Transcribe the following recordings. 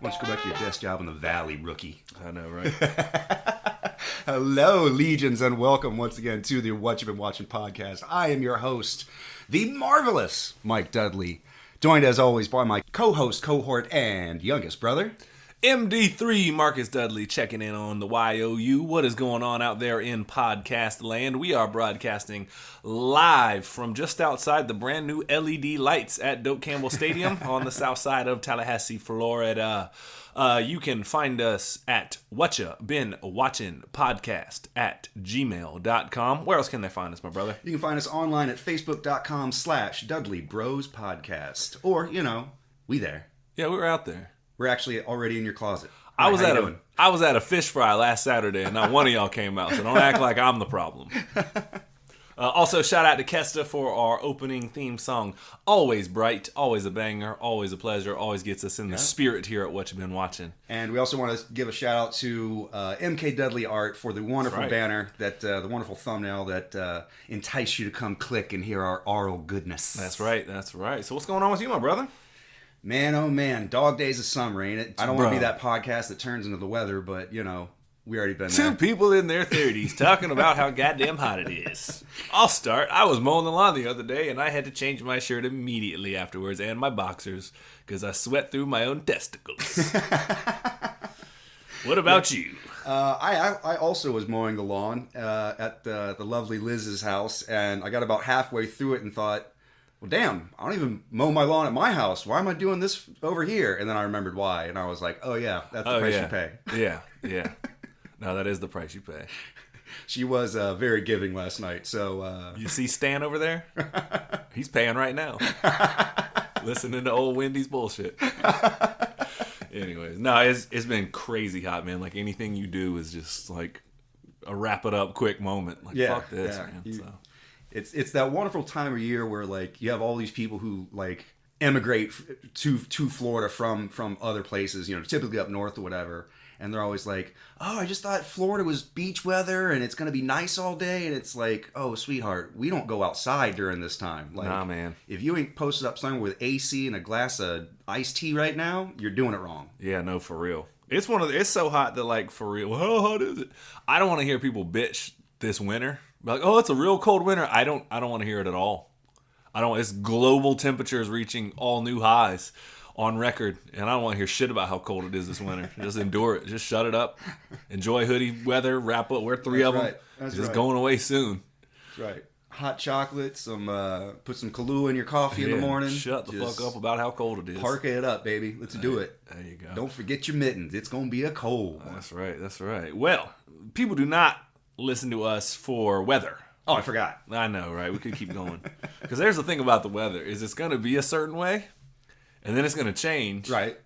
Why don't you go back to your desk job in the valley, rookie? I know, right? Hello, legions, and welcome once again to the What You've Been Watching podcast. I am your host, the marvelous Mike Dudley, joined as always by my co-host, cohort, and youngest brother, MD3 Marcus Dudley, checking in on the YOU. What is going on out there in podcast land? We are broadcasting live from just outside the brand new LED lights at Doak Campbell Stadium on the south side of Tallahassee, Florida. You can find us at whatchabeenwatchingpodcast at gmail.com. Where else can they find us, my brother? You can find us online at facebook.com/Dudley Bros Podcast. Or, you know, we there. Yeah, we were out there. We're actually already in your closet. I was at a fish fry last Saturday, and not one of y'all came out, so don't act like I'm the problem. Also, shout out to Kesta for our opening theme song. Always bright, always a banger, always a pleasure, always gets us in the spirit here at What You've Been Watching. And we also want to give a shout out to MK Dudley Art for the wonderful banner, the wonderful thumbnail that enticed you to come click and hear our oral goodness. That's right. So what's going on with you, my brother? Man, oh man, dog days of summer, ain't it? I don't want to be that podcast that turns into the weather, but, you know, we already been there. Two people in their 30s talking about how goddamn hot it is. I'll start. I was mowing the lawn the other day, and I had to change my shirt immediately afterwards, and my boxers, because I sweat through my own testicles. What about you? I also was mowing the lawn at the lovely Liz's house, and I got about halfway through it and thought, well, damn, I don't even mow my lawn at my house. Why am I doing this over here? And then I remembered why, and I was like, oh yeah, that's the price you pay. Yeah. No, that is the price you pay. She was very giving last night, so... You see Stan over there? He's paying right now. Listening to old Wendy's bullshit. Anyways, no, it's been crazy hot, man. Like, anything you do is just, like, a wrap-it-up quick moment. Like, fuck this, man. It's that wonderful time of year where, like, you have all these people who, like, emigrate to Florida from other places, you know, typically up north or whatever, and they're always like, oh, I just thought Florida was beach weather and it's going to be nice all day, and it's like, oh, sweetheart, we don't go outside during this time. Like, nah, man. If you ain't posted up somewhere with AC and a glass of iced tea right now, you're doing it wrong. Yeah, no, for real. It's so hot that, like, for real, how hot is it? I don't want to hear people bitch this winter. Like, oh, it's a real cold winter. I don't want to hear it at all. It's global temperatures reaching all new highs on record, and I don't want to hear shit about how cold it is this winter. Just endure it. Just shut it up. Enjoy hoodie weather. Wrap up. Wear three of them. That's just going away soon. That's right. Hot chocolate. Put some Kahlua in your coffee in the morning. Shut the fuck up about how cold it is. Park it up, baby. Let's do it. There you go. Don't forget your mittens. It's gonna be a cold one. That's right. Well, people do not listen to us for weather. Oh, I forgot. I know, right? We could keep going. Because there's the thing about the weather, is it's going to be a certain way, and then it's going to change. Right.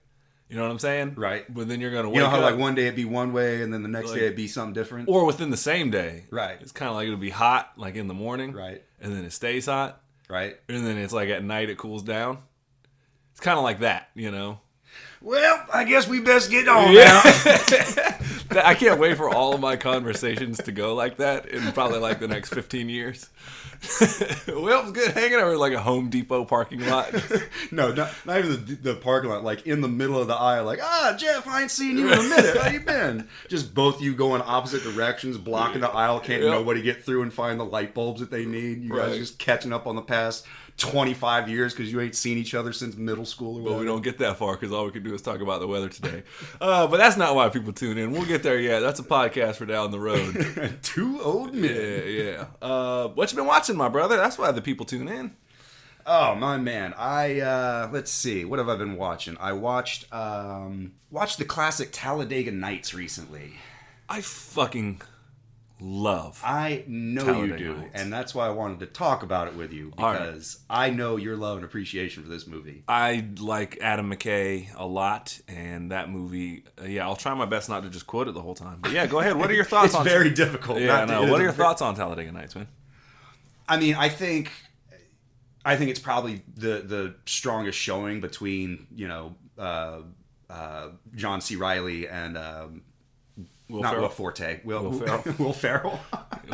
You know what I'm saying? Right. But then you're going to wake up. You know how, like, one day it'd be one way, and then the next day it'd be something different? Or within the same day. Right. It's kind of like it'll be hot, like, in the morning. Right. And then it stays hot. Right. And then it's like at night it cools down. It's kind of like that, you know? Well, I guess we best get on now. I can't wait for all of my conversations to go like that in probably like the next 15 years. Well, it was good hanging out in like a Home Depot parking lot. No, not even the parking lot. Like in the middle of the aisle, like, Jeff, I ain't seen you in a minute. How you been? Just both of you going opposite directions, blocking the aisle. Can't nobody get through and find the light bulbs that they need. You guys just catching up on the past 25 years because you ain't seen each other since middle school or whatever. Well, we don't get that far because all we can do is talk about the weather today. But that's not why people tune in. We'll get there yet. That's a podcast for down the road. Two old men. Yeah. What you been watching, my brother? That's why the people tune in. Oh, my man. Let's see. What have I been watching? I watched the classic Talladega Nights recently. I fucking love I know Talladega you do, Nights. and that's why I wanted to talk about it with you, because I know your love and appreciation for this movie. I like Adam McKay a lot, and that movie, I'll try my best not to just quote it the whole time. But yeah, go ahead. What are your thoughts on it? It's very difficult. What are your thoughts on Talladega Nights, man? I mean, I think it's probably the strongest showing between, John C. Reilly and Not Ferrell? Will Forte. Will Ferrell. Will Ferrell.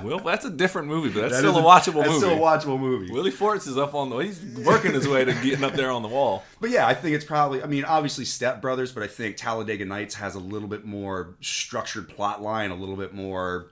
Will, that's a different movie, but that's That still is a watchable That's movie. still a watchable movie. Willie Forts is up on the. He's working his way to getting up there on the wall. But yeah, I think it's probably. I mean, obviously Step Brothers, but I think Talladega Nights has a little bit more structured plot line, a little bit more,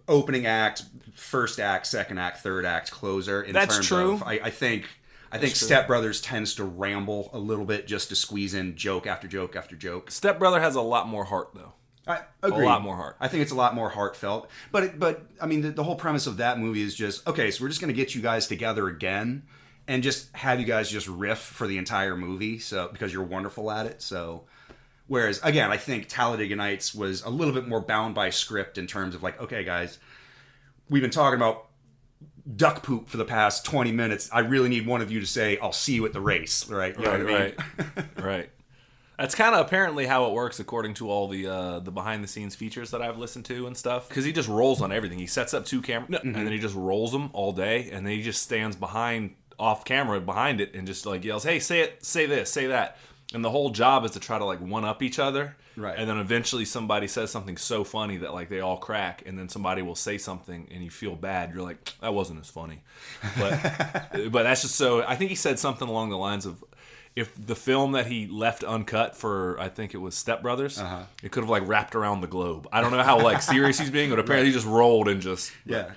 opening act, first act, second act, third act, closer. That's true. I think Step Brothers tends to ramble a little bit just to squeeze in joke after joke after joke. Step Brother has a lot more heart, though. I agree. A lot more heart. I think it's a lot more heartfelt. But I mean, the whole premise of that movie is just, okay, so we're just going to get you guys together again and just have you guys just riff for the entire movie, so because you're wonderful at it. So, whereas, again, I think Talladega Nights was a little bit more bound by script in terms of like, okay, guys, we've been talking about duck poop for the past 20 minutes. I really need one of you to say, I'll see you at the race, right? You know what I mean? Right. That's kind of apparently how it works according to all the behind-the-scenes features that I've listened to and stuff. Because he just rolls on everything. He sets up 2 cameras, and then he just rolls them all day, and then he just stands off camera behind it and just like yells, hey, say it, say this, say that. And the whole job is to try to like one-up each other. Right. And then eventually somebody says something so funny that like they all crack, and then somebody will say something and you feel bad. You're like, that wasn't as funny. But that's just so... I think he said something along the lines of, if the film that he left uncut for, I think it was Step Brothers, it could have like wrapped around the globe. I don't know how like serious he's being, but apparently he just rolled and just... Yeah.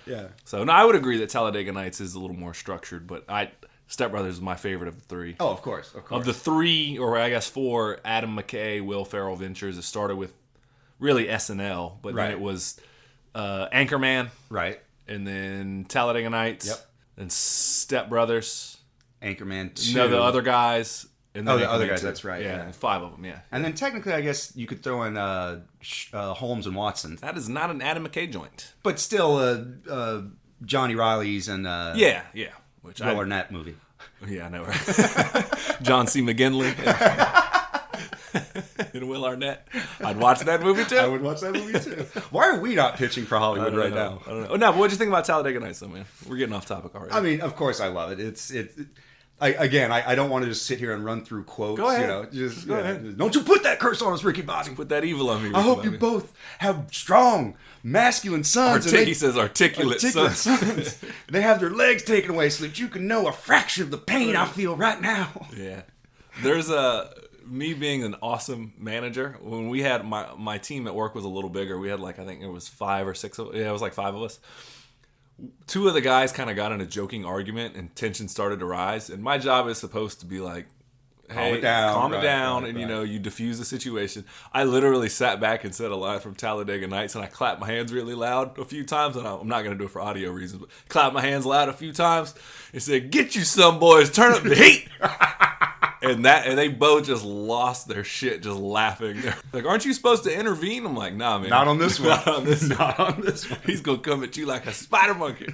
So no, I would agree that Talladega Nights is a little more structured, but Step Brothers is my favorite of the 3. Oh, of course. Of the 3, or I guess 4, Adam McKay, Will Ferrell ventures, it started with really SNL, but then it was Anchorman. Right. And then Talladega Nights. Yep. And Step Brothers. Anchorman 2. No, the other guys. And then the other Anchorman guys, 2. that's right. Yeah, 5 of them, yeah. And then technically, I guess you could throw in Holmes and Watson. That is not an Adam McKay joint. But still, Johnny Riley's and Yeah. Which Will Arnett movie. Yeah, I know. John C. McGinley and Will Arnett. I'd watch that movie too. I would watch that movie too. Why are we not pitching for Hollywood now? I don't know. Oh, no, but what'd you think about Talladega Nights, though, man? We're getting off topic already. I mean, of course I love it. I don't want to just sit here and run through quotes. Go ahead. Go ahead. Don't you put that curse on us, Ricky Bobby. Put that evil on me, Ricky I hope Bobby. you both have strong, masculine sons. He says articulate sons. They have their legs taken away so that you can know a fraction of the pain I feel right now. Yeah. There's me being an awesome manager. When we had my team at work was a little bigger. We had like, I think it was 5 or 6 it was like 5 of us. 2 of the guys kind of got in a joking argument and tension started to rise. And my job is supposed to be like, hey, calm it down, and you diffuse the situation. I literally sat back and said a line from Talladega Nights, and I clapped my hands really loud a few times. And I'm not going to do it for audio reasons, but clapped my hands loud a few times and said, "Get you some boys, turn up the heat." And they both just lost their shit just laughing. They're like, aren't you supposed to intervene? I'm like, nah, man. Not on this one. Not on this Not on this one. He's going to come at you like a spider monkey.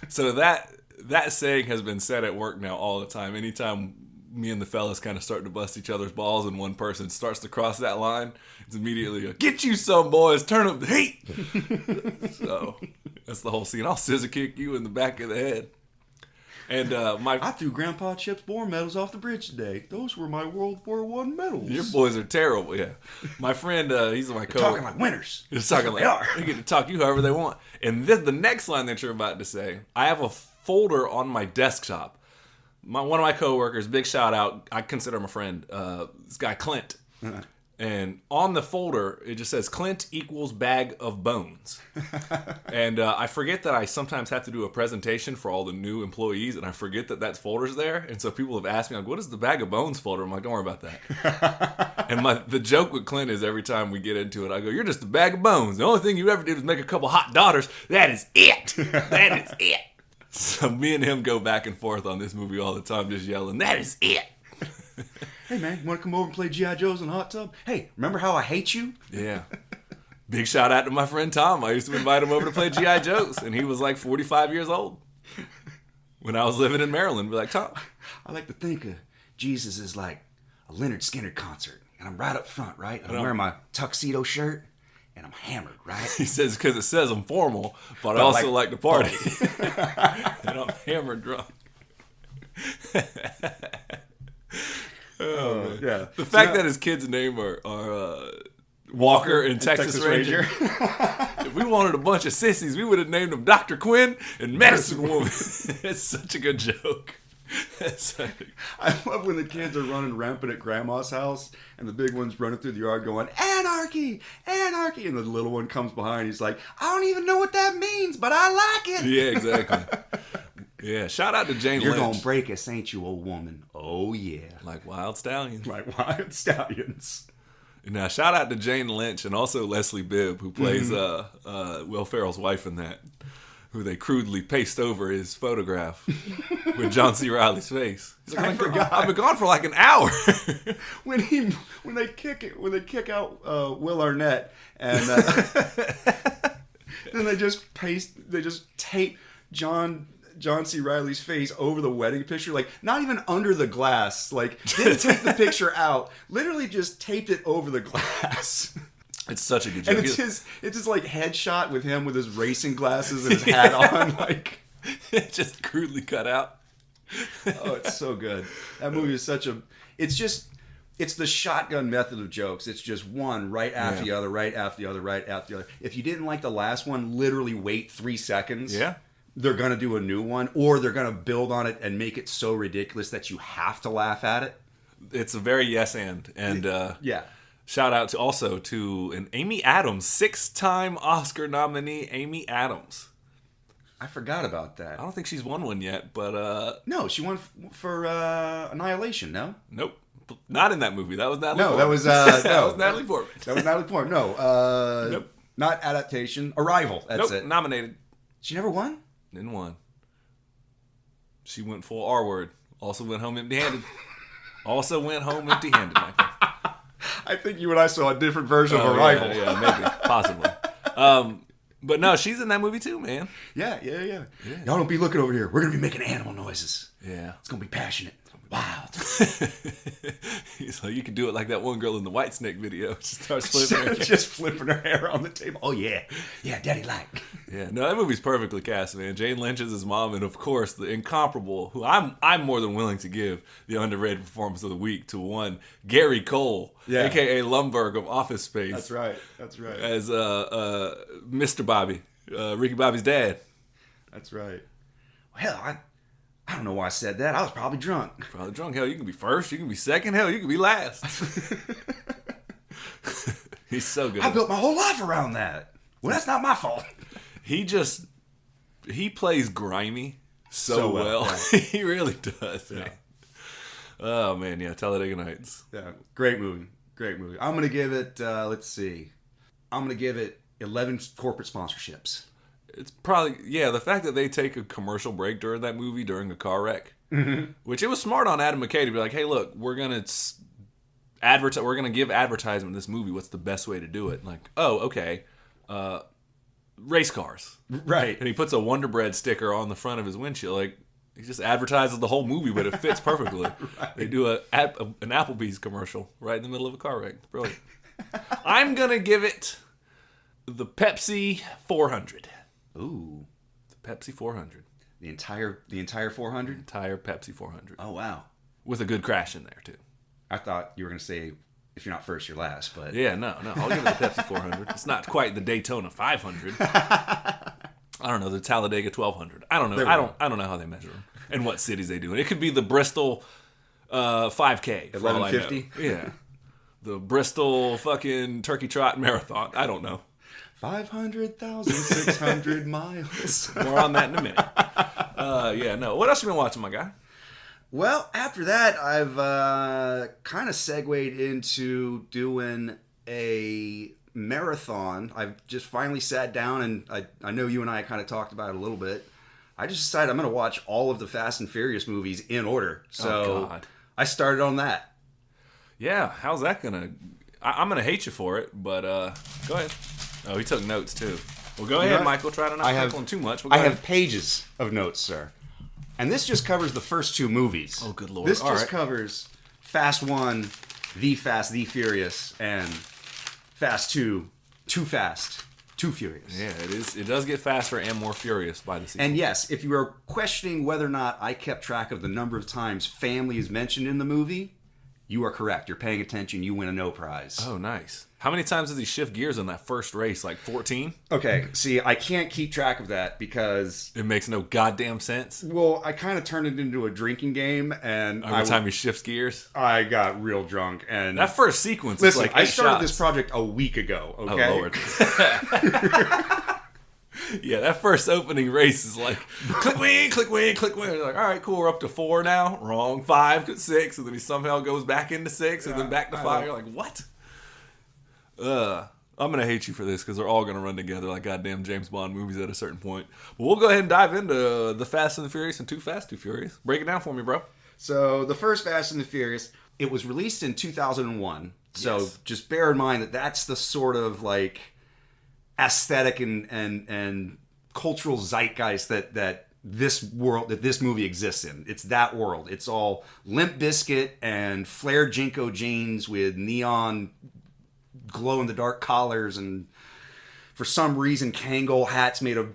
So that saying has been said at work now all the time. Anytime me and the fellas kind of start to bust each other's balls and one person starts to cross that line, it's immediately a, get you some boys, turn up the heat. So that's the whole scene. I'll scissor kick you in the back of the head. And I threw Grandpa Chip's Bohr medals off the bridge today. Those were my World War I medals. Your boys are terrible, yeah. My friend, he's my coach. Talking like winners. He's talking like, they get to talk to you however they want. And the next line that you're about to say, I have a folder on my desktop. One of my coworkers, big shout out, I consider him a friend, this guy Clint. And on the folder, it just says Clint equals bag of bones. And I forget that I sometimes have to do a presentation for all the new employees, and I forget that folder's there. And so people have asked me, like, what is the bag of bones folder? I'm like, don't worry about that. And the joke with Clint is every time we get into it, I go, you're just a bag of bones. The only thing you ever did was make a couple hot daughters. That is it. That is it. So me and him go back and forth on this movie all the time, just yelling, that is it. Hey, man, you want to come over and play G.I. Joes in a hot tub? Hey, remember how I hate you? Yeah. Big shout out to my friend Tom. I used to invite him over to play G.I. Joes, and he was like 45 years old when I was living in Maryland. Be like, Tom. I like to think of Jesus as like a Leonard Skinner concert, and I'm right up front, right? I'm wearing my tuxedo shirt, and I'm hammered, right? He says, because it says I'm formal, but I also like to party. And I'm hammered drunk. Oh, man. Yeah. The fact that his kids' name are Walker and Texas Ranger. If we wanted a bunch of sissies, we would have named them Dr. Quinn and Medicine Woman. It's such a good joke. I love when the kids are running rampant at Grandma's house and the big one's running through the yard going, anarchy, anarchy. And the little one comes behind. He's like, I don't even know what that means, but I like it. Yeah, exactly. Yeah, shout out to Jane Lynch. You're going to break us, ain't you, old woman? Oh, yeah. Like Wild Stallions. Like Wild Stallions. Now, shout out to Jane Lynch and also Leslie Bibb, who plays Will Ferrell's wife in that, who they crudely paste over his photograph with John C. Reilly's face. He's like, I've been gone for like an hour. when they kick out Will Arnett, and then they just tape John C. Reilly's face over the wedding picture, like not even under the glass, like didn't take the picture out, literally just taped it over the glass. It's such a good joke. And it's his like headshot with him with his racing glasses and his hat on, like just crudely cut out. Oh, it's so good. That movie is it's the shotgun method of jokes. It's just one right after the other, right after the other, right after the other. If you didn't like the last one, literally wait 3 seconds. Yeah. They're going to do a new one, or they're going to build on it and make it so ridiculous that you have to laugh at it. It's a very yes and yeah. Shout out to an Amy Adams, 6-time Oscar nominee Amy Adams. I forgot about that. I don't think she's won one yet, but no, she won for Annihilation. No, nope, not in that movie. That was Natalie. No, Portman. That was Natalie Portman. That was Natalie Portman. No, nope, not adaptation. Arrival. That's it. Nominated. She never won. Didn't won. She went full R word. Also went home empty-handed. Michael. I think you and I saw a different version of Arrival. Yeah, maybe, possibly. But no, she's in that movie too, man. Yeah. Y'all don't be looking over here. We're gonna be making animal noises. Yeah, it's gonna be passionate. Wow. So you can do it like that one girl in the Whitesnake video. She starts flipping her just flipping her hair on the table. Oh yeah, daddy like. Yeah, no, that movie's perfectly cast, man. Jane Lynch is his mom, and of course the incomparable, who I'm more than willing to give the underrated performance of the week to one Gary Cole, aka Lumbergh of Office Space. That's right. As Mr. Bobby, Ricky Bobby's dad. That's right. Well, I don't know why I said that. I was probably drunk. Hell, you can be first. You can be second. Hell, you can be last. He's so good. I built my whole life around that. Well, that's not my fault. He plays grimy so well. Right. He really does. Yeah. Man. Oh, man. Yeah. Talladega Nights. Yeah. Great movie. I'm going to give it, let's see. I'm going to give it 11 corporate sponsorships. It's probably, the fact that they take a commercial break during that movie during a car wreck, which it was smart on Adam McKay to be like, hey, look, we're going to give advertisement in this movie. What's the best way to do it? Like, oh, okay. Race cars. Right. And he puts a Wonder Bread sticker on the front of his windshield. Like, he just advertises the whole movie, but it fits perfectly. Right. They do an Applebee's commercial right in the middle of a car wreck. It's brilliant. I'm going to give it the Pepsi 400. Ooh, the Pepsi 400. The entire 400? Entire Pepsi 400. Oh, wow. With a good crash in there, too. I thought you were going to say, if you're not first, you're last, but... Yeah, no. I'll give it the Pepsi 400. It's not quite the Daytona 500. I don't know, the Talladega 1200. I don't know. I don't know how they measure them and what cities they do. It could be the Bristol 5K. 1150? Yeah. The Bristol fucking Turkey Trot Marathon. I don't know. 500,600 miles. More on that in a minute. What else you been watching, my guy? Well, after that, I've kind of segued into doing a marathon. I've just finally sat down, and I know you and I kind of talked about it a little bit. I just decided I'm going to watch all of the Fast and Furious movies in order. So I started on that. Yeah, how's that going to... I'm going to hate you for it, but go ahead. Oh, he took notes, too. Well, go ahead, Michael. Try to not tackle him too much. I have pages of notes, sir. And this just covers the first 2 movies. Oh, good Lord. This just covers Fast 1, The Fast, The Furious, and Fast 2, Too Fast, Too Furious. Yeah, it is. It does get faster and more furious by the sequel. And yes, if you are questioning whether or not I kept track of the number of times family is mentioned in the movie, You are correct. You're paying attention. You win a no prize. Oh, nice. How many times did he shift gears in that first race? Like 14? Okay, see, I can't keep track of that because... It makes no goddamn sense. Well, I kind of turned it into a drinking game, and Every time he shifts gears? I got real drunk, and... That first sequence Listen, is like I 8 started shots. this project a week ago, okay? Oh, Lord. Yeah, that first opening race is like, click wing, click wing, click wing. You're like, all right, cool, we're up to 4 now. Wrong, 5, 6, and then he somehow goes back into 6, and then back to 5. You're like, what? I'm going to hate you for this because they're all going to run together like goddamn James Bond movies at a certain point. But we'll go ahead and dive into The Fast and the Furious and Too Fast, Too Furious. Break it down for me, bro. So, the first Fast and the Furious, it was released in 2001. So, Yes. just bear in mind that that's the sort of, like, aesthetic and cultural zeitgeist that this movie exists in. It's that world. It's all Limp Bizkit and flared Jinko jeans with neon glow-in-the-dark collars, and for some reason Kangol hats made a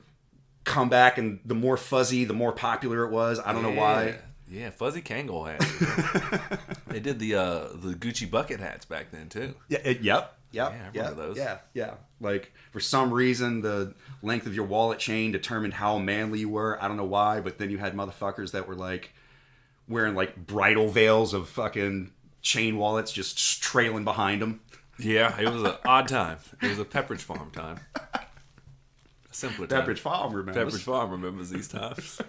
comeback, and the more fuzzy, the more popular it was. I don't know why. Yeah, fuzzy Kangol hats. They did the Gucci bucket hats back then, too. Yeah, Yep. I remember those. Yeah. Like, for some reason, the length of your wallet chain determined how manly you were. I don't know why, but then you had motherfuckers that were, like, wearing, like, bridal veils of fucking chain wallets just trailing behind them. Yeah, it was an odd time. It was a Pepperidge Farm time. A simpler time. Pepperidge Farm remembers. Pepperidge Farm remembers these times.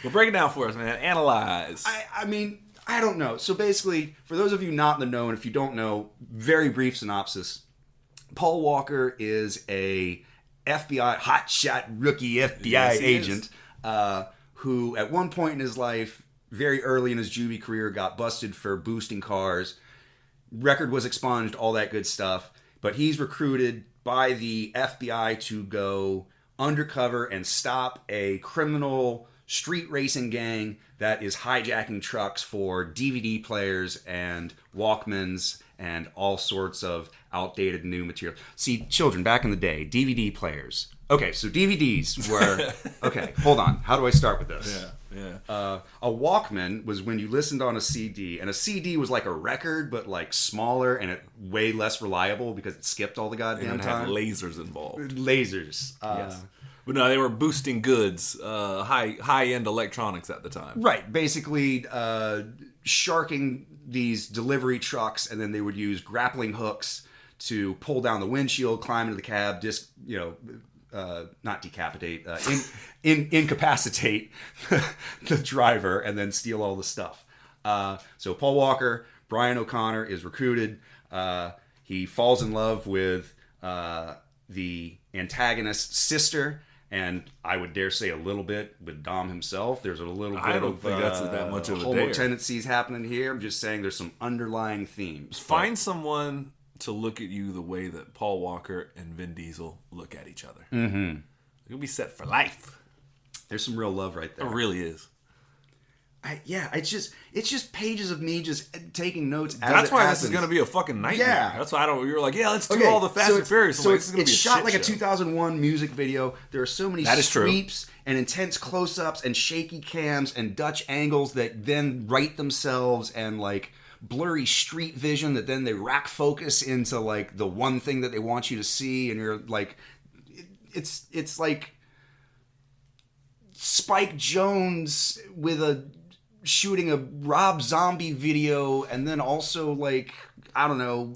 Well, break it down for us, man. Analyze. I mean, I don't know. So basically, for those of you not in the know, and if you don't know, very brief synopsis. Paul Walker is a FBI, hotshot rookie FBI Yes, he agent who, at one point in his life, very early in his juvie career, got busted for boosting cars. Record was expunged, all that good stuff. But he's recruited by the FBI to go undercover and stop a criminal street racing gang that is hijacking trucks for DVD players and Walkmans and all sorts of outdated new material. See, children, back in the day, DVD players. Okay, so DVDs were... Okay, hold on. How do I start with this? Yeah. A Walkman was when you listened on a CD, and a CD was like a record, but like smaller and way less reliable because it skipped all the goddamn And time. had lasers involved. Lasers. Yes. But no, they were boosting goods, high-end electronics at the time. Right. Basically, sharking these delivery trucks, and then they would use grappling hooks to pull down the windshield, climb into the cab, not decapitate, incapacitate the driver, and then steal all the stuff. So Paul Walker, Brian O'Connor, is recruited. He falls in love with the antagonist's sister, and I would dare say a little bit with Dom himself. There's a little bit I don't of think that's that much of a homo dare. tendencies happening here. I'm just saying there's some underlying themes. Find someone to look at you the way that Paul Walker and Vin Diesel look at each other. Mm-hmm. You'll be set for life. There's some real love right there. It really is. It's just pages of me just taking notes. That's why happens. this is going to be a fucking nightmare. Yeah. That's why you were like, yeah, let's do all the Fast and Furious. So Like, it's, this is gonna it's be a shot shit like a show. 2001 music video. There are so many That is true. sweeps and intense close-ups and shaky cams and Dutch angles that then right themselves, and like blurry street vision that then they rack focus into like the one thing that they want you to see, and you're like, it's like Spike Jonze with shooting a Rob Zombie video, and then also like, I don't know,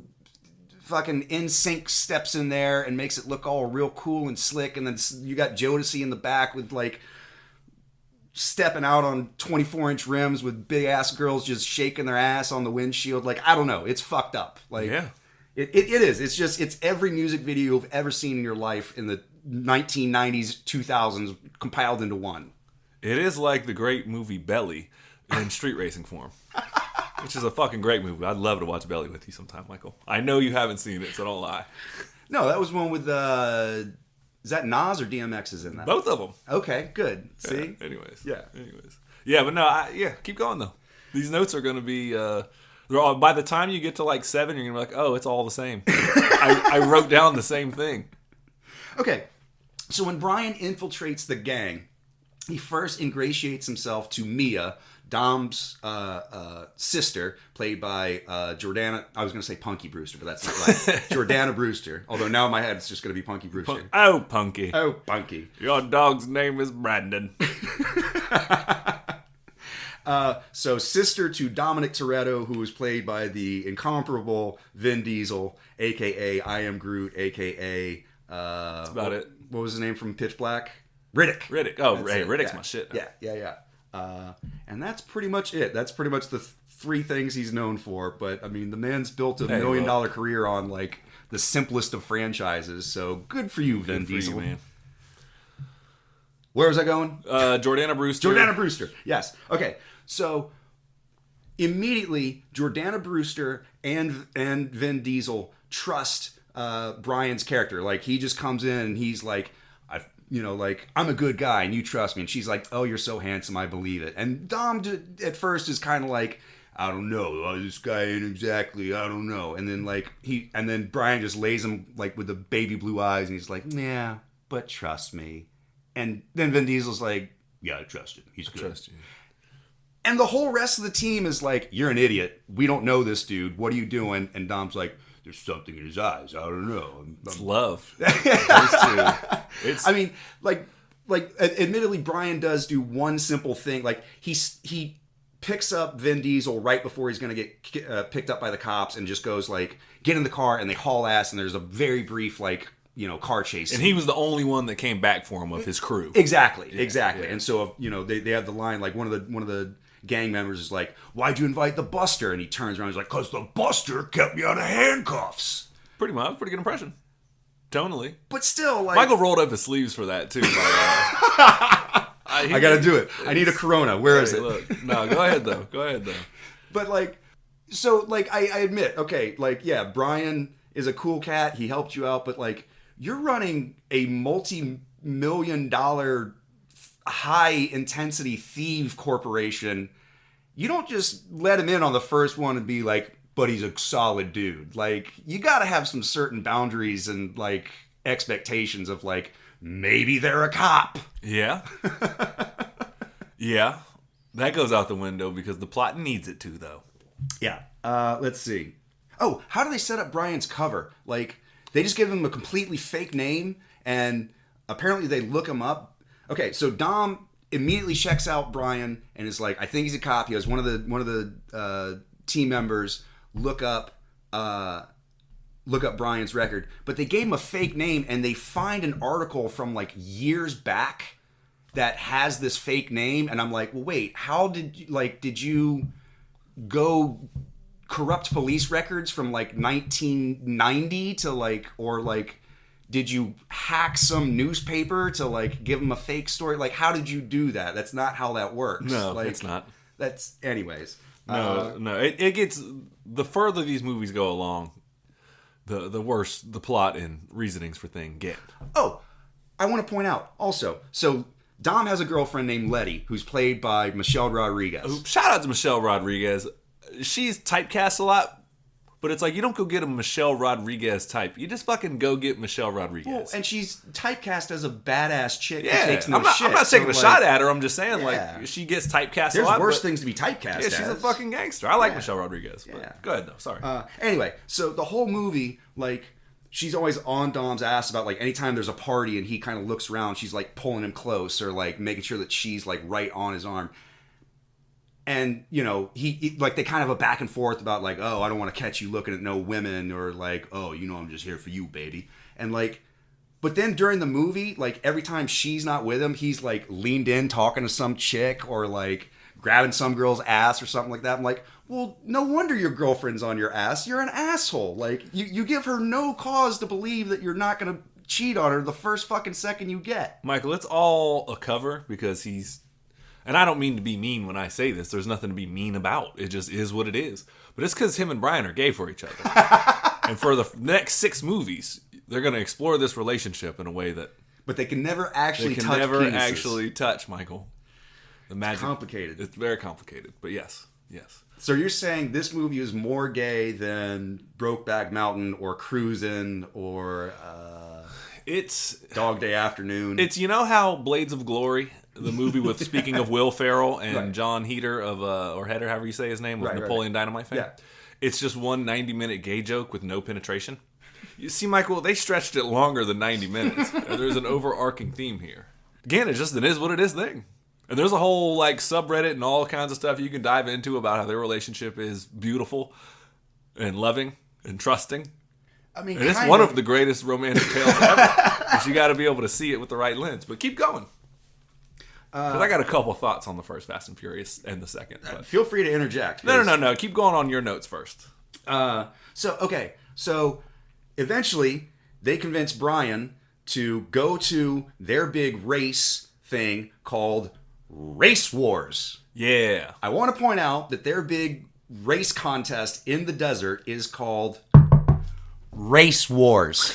fucking NSYNC steps in there and makes it look all real cool and slick, and then you got Jodeci in the back with like stepping out on 24-inch rims with big ass girls just shaking their ass on the windshield. Like, I don't know, it's fucked up. Like, Yeah. it is. It's every music video you've ever seen in your life in the 1990s, 2000s compiled into one. It is like the great movie Belly in street racing form, which is a fucking great movie. I'd love to watch Belly with you sometime, Michael. I know you haven't seen it, so don't lie. No, that was one with is that Nas or DMX is in that? Both of them. Okay, good. See? Yeah, anyways. Yeah. Yeah, but no, keep going though. These notes are going to be. They're all, by the time you get to like 7, you're gonna be like, oh, it's all the same. I wrote down the same thing. Okay, so when Brian infiltrates the gang, he first ingratiates himself to Mia, Dom's sister, played by Jordana. I was going to say Punky Brewster, but that's not right. Jordana Brewster. Although now in my head it's just going to be Punky Brewster. Oh, Punky. Oh, Punky. Your dog's name is Brandon. So sister to Dominic Toretto, who was played by the incomparable Vin Diesel, a.k.a. I Am Groot, a.k.a. That's about it. What was his name from Pitch Black? Riddick. Oh, hey, Riddick's my shit. Yeah. And that's pretty much it. That's pretty much the three things he's known for. But, I mean, the man's built a $1 million career on, like, the simplest of franchises. So, good for you, Vin Diesel. Man. Where was I going? Jordana Brewster. Jordana Brewster, yes. Okay, so immediately Jordana Brewster and Vin Diesel trust Brian's character. Like, he just comes in and he's like, I'm a good guy and you trust me. And she's like, oh, you're so handsome, I believe it. And Dom at first is kind of like, I don't know, this guy ain't exactly, I don't know. And then then Brian just lays him like with the baby blue eyes and he's like, yeah, but trust me. And then Vin Diesel's like, yeah, I trust him. He's good. I trust you. And the whole rest of the team is like, you're an idiot. We don't know this dude. What are you doing? And Dom's like, there's something in his eyes. I don't know. It's love. Those two. I mean, admittedly, Brian does do one simple thing. Like, he picks up Vin Diesel right before he's going to get picked up by the cops and just goes, like, get in the car, and they haul ass, and there's a very brief, like, car chase. And he was the only one that came back for him of his crew. Exactly. Yeah. And so, they have the line, like, one of the gang members is like, why'd you invite the Buster? And he turns around and he's like, because the Buster kept me out of handcuffs. Pretty much. Pretty good impression. Tonally. But still, like... Michael rolled up his sleeves for that, too. I gotta do it. I need a Corona. Where is it? Look. No, go ahead, though. But, like... So, like, I admit, okay, like, yeah, Brian is a cool cat. He helped you out. But, like, you're running a multi-million-dollar high-intensity thief corporation. You don't just let him in on the first one and be like, but he's a solid dude. Like, you gotta have some certain boundaries and, like, expectations of, like, maybe they're a cop. Yeah. Yeah. That goes out the window because the plot needs it to, though. Yeah. Let's see. Oh, how do they set up Brian's cover? Like, they just give him a completely fake name, and apparently they look him up. Okay, so Dom immediately checks out Brian and is like, I think he's a cop. He has one of the team members look up Brian's record, but they gave him a fake name, and they find an article from like years back that has this fake name, and I'm like, well, wait, how did you go corrupt police records from like 1990 to like, or like, did you hack some newspaper to like give them a fake story? Like, how did you do that? That's not how that works. No, like, it's not. That's anyways. No. It gets, the further these movies go along, the worse the plot and reasonings for things get. Oh, I want to point out also. So Dom has a girlfriend named Letty, who's played by Michelle Rodriguez. Shout out to Michelle Rodriguez. She's typecast a lot. But it's like, you don't go get a Michelle Rodriguez type. You just fucking go get Michelle Rodriguez. Well, and she's typecast as a badass chick yeah, who takes no shit. I'm not taking a shot at her. I'm just saying, yeah. like, she gets typecast There's a lot. There's worse things to be typecast yeah, she's a fucking gangster. I like Michelle Rodriguez. But go ahead, though. Sorry. Anyway, so the whole movie, like, she's always on Dom's ass about, like, anytime there's a party and he kind of looks around, she's, like, pulling him close or, like, making sure that she's, like, right on his arm. And, he like, they kind of a back and forth about, like, oh, I don't want to catch you looking at no women, or, like, oh, I'm just here for you, baby. And, like, but then during the movie, like, every time she's not with him, he's, like, leaned in talking to some chick or, like, grabbing some girl's ass or something like that. I'm like, well, no wonder your girlfriend's on your ass. You're an asshole. Like, you give her no cause to believe that you're not going to cheat on her the first fucking second you get. Michael, it's all a cover because he's... And I don't mean to be mean when I say this. There's nothing to be mean about. It just is what it is. But it's because him and Brian are gay for each other. And for the next 6 movies, they're going to explore this relationship in a way that... But they can never actually touch penises. Touch, Michael. The magic. It's complicated. It's very complicated. But yes. So you're saying this movie is more gay than Brokeback Mountain or Cruisin' or... It's... Dog Day Afternoon. It's, how Blades of Glory... the movie with, speaking of Will Ferrell and Right. John Heder of or Heder, however you say his name, with Right, Napoleon Dynamite fame. Yeah. It's just one 90-minute gay joke with no penetration. You see, Michael, they stretched it longer than 90 minutes. And there's an overarching theme here. Again, it's just an is what it is thing. And there's a whole like subreddit and all kinds of stuff you can dive into about how their relationship is beautiful and loving and trusting. I mean, And it's one of the greatest romantic tales ever. But you got to be able to see it with the right lens. But keep going. Because I got a couple thoughts on the first Fast and Furious and the second. But. Feel free to interject. No. Keep going on your notes first. So eventually they convince Brian to go to their big race thing called Race Wars. Yeah. I want to point out that their big race contest in the desert is called Race Wars.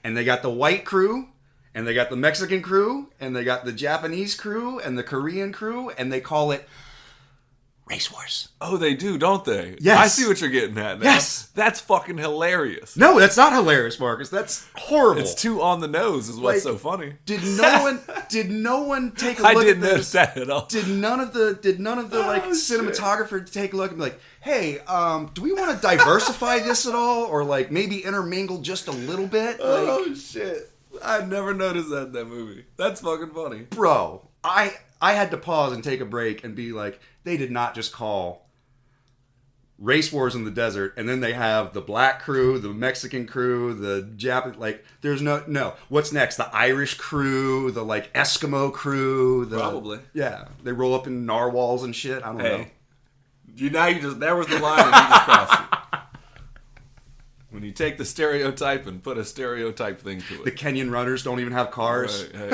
And they got the white crew, and they got the Mexican crew, and they got the Japanese crew, and the Korean crew, and they call it Race Wars. Oh, they do, don't they? Yes. I see what you're getting at now. Yes. That's fucking hilarious. No, that's not hilarious, Marcus. That's horrible. It's too on the nose is what's Like, so funny. Did no one take a I look didn't at notice this? that at all. Did none of the like Oh, cinematographers take a look and be like, hey, do we want to diversify this at all, or like maybe intermingle just a little bit? Like, Oh, shit. I never noticed that in that movie. That's fucking funny. bro, I had to pause and take a break and be like, they did not just call Race Wars in the Desert, and then they have the black crew, the Mexican crew, the Japanese, like, there's no. What's next? The Irish crew, the, like, Eskimo crew. Probably. Yeah. They roll up in narwhals and shit. I don't know. There was the line and you just crossed it. When you take the stereotype and put a stereotype thing to The it. Kenyan runners don't even have cars. Right, hey.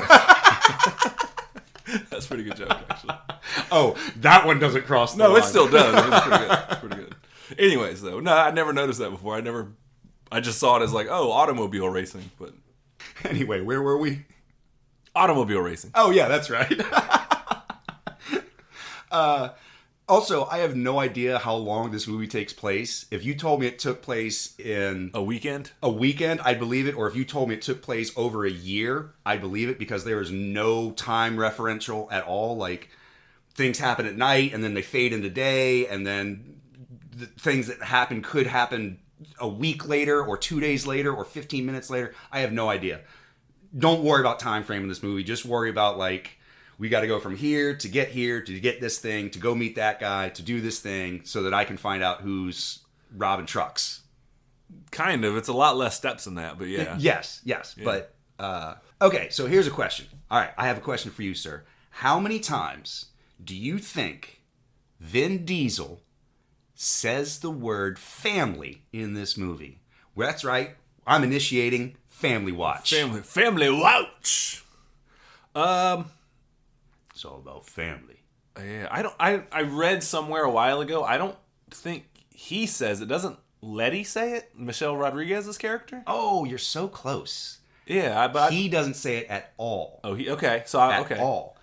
That's a pretty good joke, actually. Oh, that one doesn't cross the No, line. it still does. It's pretty good. It's pretty good. Anyways, though, no, I never noticed that before. I just saw it as like, oh, automobile racing, but Anyway, where were we? automobile racing. Oh, yeah, that's right. Also, I have no idea how long this movie takes place. If you told me it took place in A weekend? a weekend, I'd believe it. Or if you told me it took place over a year, I'd believe it, because there is no time referential at all. Like, things happen at night and then they fade into day, and then the things that happen could happen a week later or 2 days later or 15 minutes later. I have no idea. Don't worry about time frame in this movie. Just worry about, like, we got to go from here to get this thing, to go meet that guy, to do this thing, so that I can find out who's robbing trucks. Kind of. It's a lot less steps than that, but yeah. Yes. But, okay, so here's a question. All right, I have a question for you, sir. How many times do you think Vin Diesel says the word family in this movie? Well, that's right. I'm initiating Family Watch. Family watch. It's all about family. Yeah, I read somewhere a while ago. I don't think he says it. Doesn't Letty say it? Michelle Rodriguez's character? Oh, you're so close. Yeah, but He doesn't say it at all. oh, he okay. So At okay. all.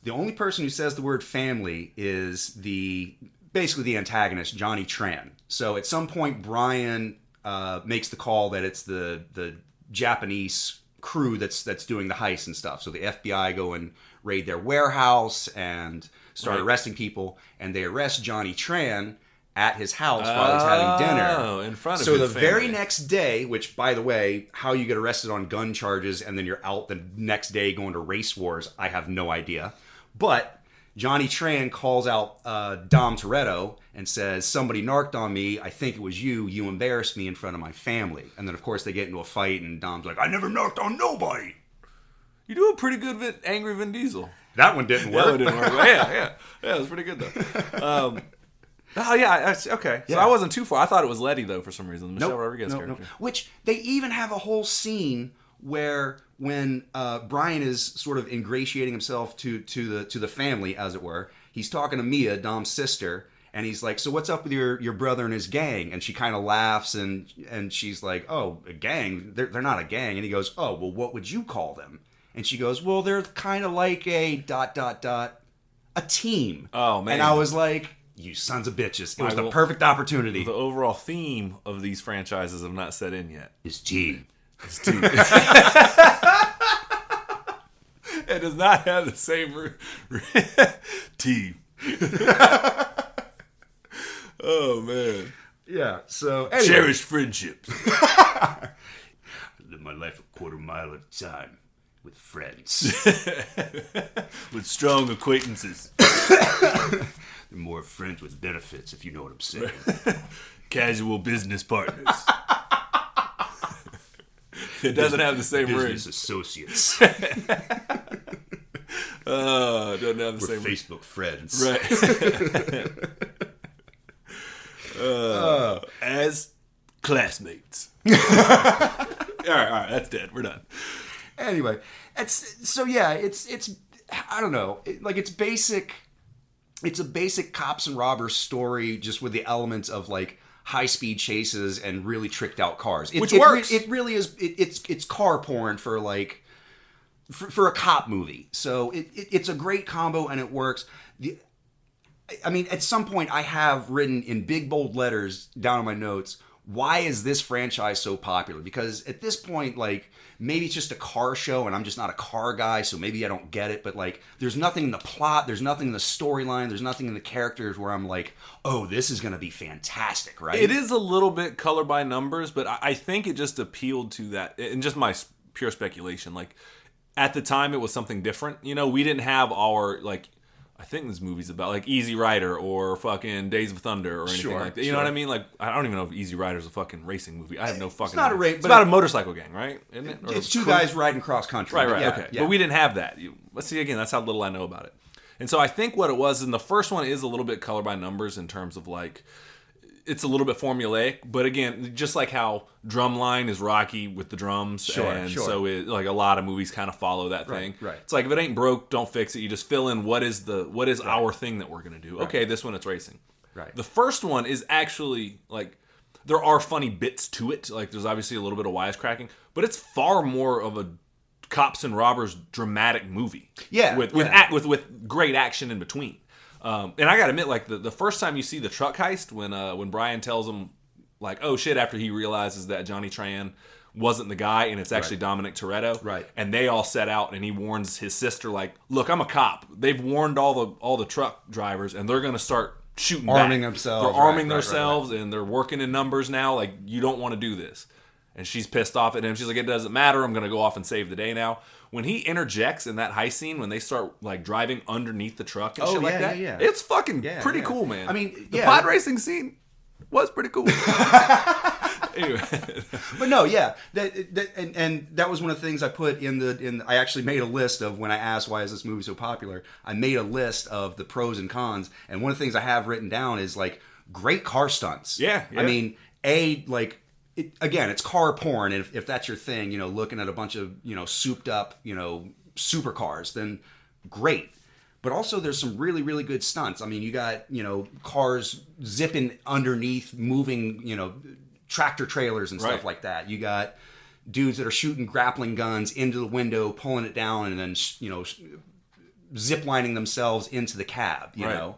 The only person who says the word family is basically the antagonist, Johnny Tran. So at some point, Brian makes the call that it's the Japanese crew that's doing the heist and stuff. So the FBI go and raid their warehouse and start arresting people, and they arrest Johnny Tran at his house while he's having dinner. Oh, in front of So his the very family. next day, which, by the way, how you get arrested on gun charges and then you're out the next day going to Race Wars, I have no idea. But Johnny Tran calls out Dom Toretto and says, somebody narked on me. I think it was you. You embarrassed me in front of my family. And then, of course, they get into a fight, and Dom's like, I never narked on nobody. You do a pretty good angry Vin Diesel. That one didn't work. That one didn't work. Yeah, it was pretty good though. Oh yeah, okay. So Yeah. I wasn't too far. I thought it was Letty though for some reason. Michelle Nope, Rodriguez nope, character. nope. Which they even have a whole scene where when Brian is sort of ingratiating himself to the family, as it were, he's talking to Mia, Dom's sister, and he's like, so what's up with your brother and his gang? And she kind of laughs, and she's like, oh, a gang? They're not a gang. And he goes, oh, well, what would you call them? And she goes, well, they're kind of like a ... a team. Oh, man. And I was like, you sons of bitches. It was the Michael, perfect opportunity. The overall theme of these franchises have not set in yet. His team. It's too- It does not have the same team. Oh man. Yeah. So anyway. Cherish friendships. I live my life a quarter mile at a time with friends. With strong acquaintances. They're more friends with benefits, if you know what I'm saying. Casual business partners. It doesn't have the same ring. Business associates. It doesn't have the We're same ring. Facebook friends. Right. As classmates. All right, that's dead. We're done. Anyway, it's I don't know, it's basic. It's a basic cops and robbers story, just with the elements of like high speed chases and really tricked out cars. Which works. It really is. It's car porn for like for a cop movie. So it's a great combo and it works. I mean, at some point I have written in big bold letters down in my notes, why is this franchise so popular? Because at this point, like, maybe it's just a car show and I'm just not a car guy, so maybe I don't get it. But, like, there's nothing in the plot, there's nothing in the storyline, there's nothing in the characters where I'm like, oh, this is going to be fantastic, right? It is a little bit color by numbers, but I think it just appealed to that. And just my pure speculation, like, at the time it was something different. You know, we didn't have our, like, I think this movie's about like Easy Rider or fucking Days of Thunder or anything like that. You know what I mean? Like, I don't even know if Easy Rider's a fucking racing movie. I have no fucking. It's not a race. It's about a motorcycle gang, right? Isn't it? It's two guys riding cross country. Right. Yeah, Okay. yeah. But we didn't have that. Let's see again. That's how little I know about it. And so I think what it was in the first one is a little bit color by numbers in terms of like. It's a little bit formulaic, but again, just like how Drumline is Rocky with the drums, Sure. so it, like a lot of movies kind of follow that thing. Right. It's like if it ain't broke, don't fix it. You just fill in what is our thing that we're gonna do. Okay, this one it's racing. Right. The first one is actually like there are funny bits to it. Like there's obviously a little bit of wisecracking, but it's far more of a cops and robbers dramatic movie. Yeah. With great action in between. And I gotta admit, like the first time you see the truck heist, when Brian tells him, like, oh shit, after he realizes that Johnny Tran wasn't the guy and it's actually Dominic Toretto, right? And they all set out, and he warns his sister, like, look, I'm a cop. They've warned all the truck drivers, and they're gonna start shooting, arming back. themselves. They're arming themselves, and they're working in numbers now. Like, you don't want to do this. And she's pissed off at him. She's like, it doesn't matter. I'm gonna go off and save the day now. When he interjects in that heist scene, when they start like driving underneath the truck and shit like that, it's fucking pretty cool, man. I mean, the pod racing scene was pretty cool. Anyway, but no, that was one of the things I put in. I actually made a list of when I asked why is this movie so popular. I made a list of the pros and cons, and one of the things I have written down is like great car stunts. Yeah. I mean, it's car porn, and if that's your thing, you know, looking at a bunch of, you know, souped up, you know, supercars, then great. But also there's some really, really good stunts. I mean, you got, you know, cars zipping underneath moving, you know, tractor trailers and stuff like that. You got dudes that are shooting grappling guns into the window, pulling it down, and then, you know, ziplining themselves into the cab, you know.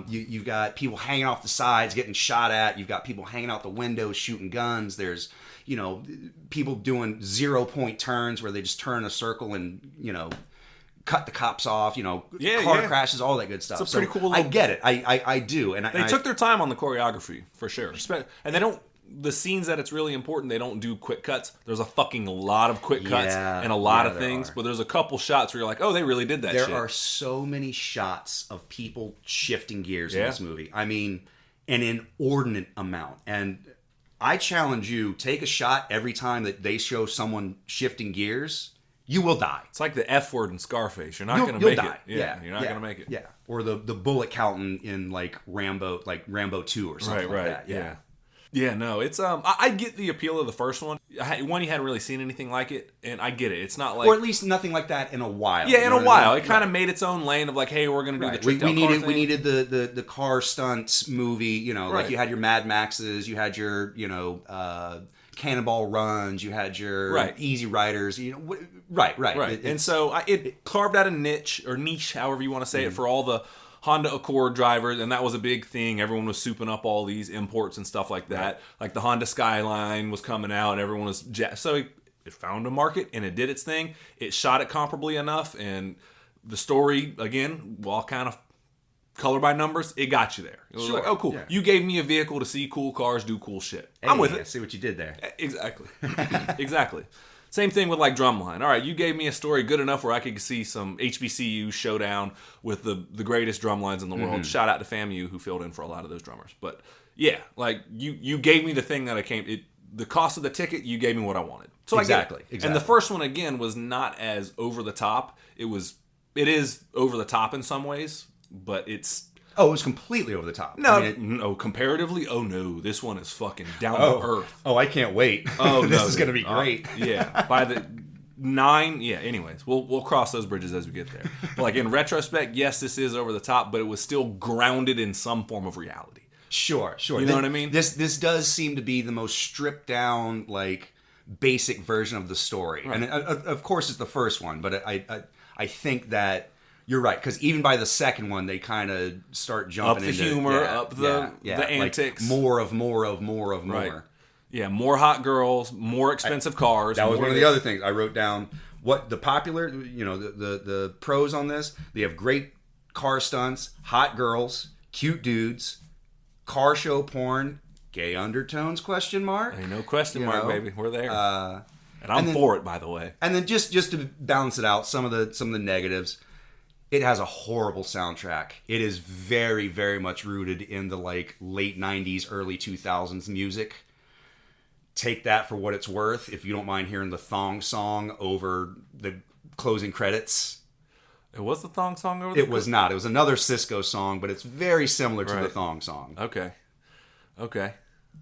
You've got people hanging off the sides, getting shot at. You've got people hanging out the windows, shooting guns. There's, you know, people doing 0-point turns where they just turn a circle and, you know, cut the cops off. You know, car crashes, all that good stuff. It's a pretty cool. I get it. I do. And they took their time on the choreography for sure. And they don't. The scenes that it's really important, they don't do quick cuts. There's a fucking lot of quick cuts and a lot of things, but there's a couple shots where you're like, oh, they really did that shit. There are so many shots of people shifting gears in this movie. I mean, an inordinate amount. And I challenge you, take a shot every time that they show someone shifting gears, you will die. It's like the F word in Scarface. You're not going to make die. it. Yeah, you're not going to make it. Yeah. Or the bullet counting in like Rambo 2 or something like that. Yeah. Yeah, no, it's I get the appeal of the first one. One, you hadn't really seen anything like it, and I get it. It's not like, or at least nothing like that in a while. Yeah, in a while, it kind of made its own lane of like, hey, we're gonna do the tricked out car thing. We needed the car stunts movie. You know, like you had your Mad Maxes, you had your, you know, Cannonball Runs, you had your Easy Riders. You know, right. And so it carved out a niche, however you want to say it, for all the Honda Accord drivers, and that was a big thing. Everyone was souping up all these imports and stuff like that. Like the Honda Skyline was coming out, and everyone was so it found a market and it did its thing. It shot it comparably enough, and the story, again, while kind of color by numbers, it got you there. It was like, oh, cool. Yeah. You gave me a vehicle to see cool cars do cool shit. Hey, I'm with it. I see what you did there. Exactly. Exactly. Same thing with like Drumline. All right, you gave me a story good enough where I could see some HBCU showdown with the greatest drumlines in the world. Shout out to FAMU who filled in for a lot of those drummers. But yeah, like you gave me the thing that I came. The cost of the ticket, you gave me what I wanted. So exactly. And the first one again was not as over the top. It is over the top in some ways, but it's. Oh, it was completely over the top. No, no, comparatively, oh no, this one is fucking down to earth. Oh, I can't wait. Oh, this is going to be great. Yeah, by the 9, yeah, anyways, we'll cross those bridges as we get there. But like in retrospect, yes, this is over the top, but it was still grounded in some form of reality. Sure. You know what I mean? This does seem to be the most stripped down, like, basic version of the story. Right. And of course it's the first one, but I think that you're right, because even by the second one, they kind of start jumping up the humor, up the antics, like more of more. Right. Yeah, more hot girls, more expensive cars. That was one of the other things I wrote down. What the popular, the pros on this? They have great car stunts, hot girls, cute dudes, car show porn, gay undertones? Question mark. Ain't no question mark, baby. We're there, and I'm for it, by the way. And then just to balance it out, some of the negatives. It has a horrible soundtrack. It is very, very much rooted in the like late 90s, early 2000s music. Take that for what it's worth. If you don't mind hearing the thong song over the closing credits. It was the thong song over It was not. It was another Cisco song, but it's very similar to the thong song. Okay.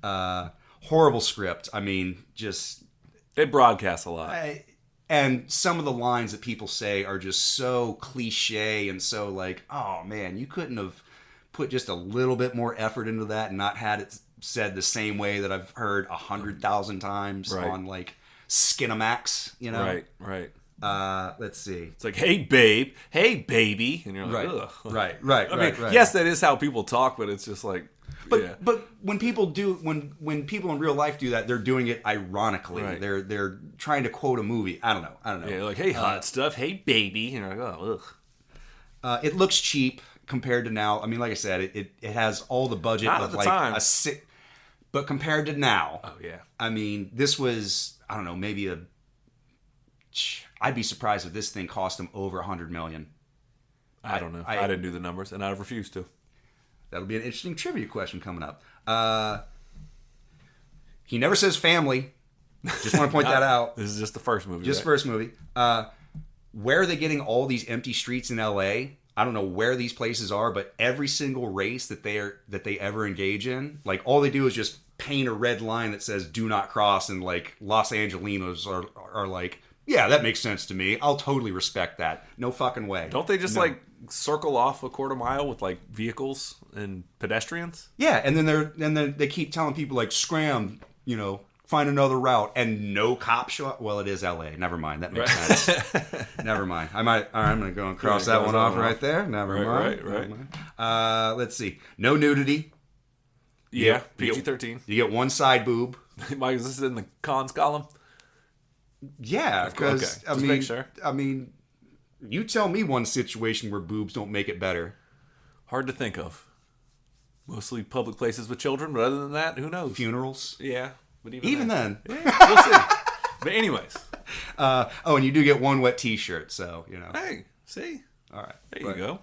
Horrible script. I mean, just... It broadcasts a lot. And some of the lines that people say are just so cliche and so like, oh man, you couldn't have put just a little bit more effort into that and not had it said the same way that I've heard 100,000 times on like Skinamax, you know? Right. Let's see. It's like, hey babe, hey baby, and you're like, ugh. Right. Yes, that is how people talk, but it's just like. But when people when people in real life do that, they're doing it ironically. Right. They're trying to quote a movie. I don't know. Yeah, like, hey hot stuff, hey baby, and you're like, oh ugh. It looks cheap compared to now. I mean, like I said, it has all the budget of like time. But compared to now, oh yeah. I mean, this was maybe I'd be surprised if this thing cost them over $100 million. I don't know. I didn't do the numbers, and I refuse to. That'll be an interesting trivia question coming up. He never says family. Just want to point that out. This is just the first movie. Just first movie. Where are they getting all these empty streets in L.A.? I don't know where these places are, but every single race that they ever engage in, like all they do is just paint a red line that says "Do not cross," and like Los Angelinos are like, yeah, that makes sense to me. I'll totally respect that. No fucking way. Don't they just like circle off a quarter mile with like vehicles and pedestrians? Yeah, and then they keep telling people like scram, find another route, and no cop show up. Well, it is L.A. Never mind. That makes sense. Never mind. I'm going to go and cross that one off right there. Never mind. Right. Let's see. No nudity. Yeah, PG-13. You get one side boob. Mike, is this in the cons column? Yeah, because make sure. I mean, you tell me one situation where boobs don't make it better. Hard to think of. Mostly public places with children, but other than that, who knows? Funerals. Yeah, but even then, yeah, we'll see. But anyways, and you do get one wet T-shirt, so Hey, see, all right, there you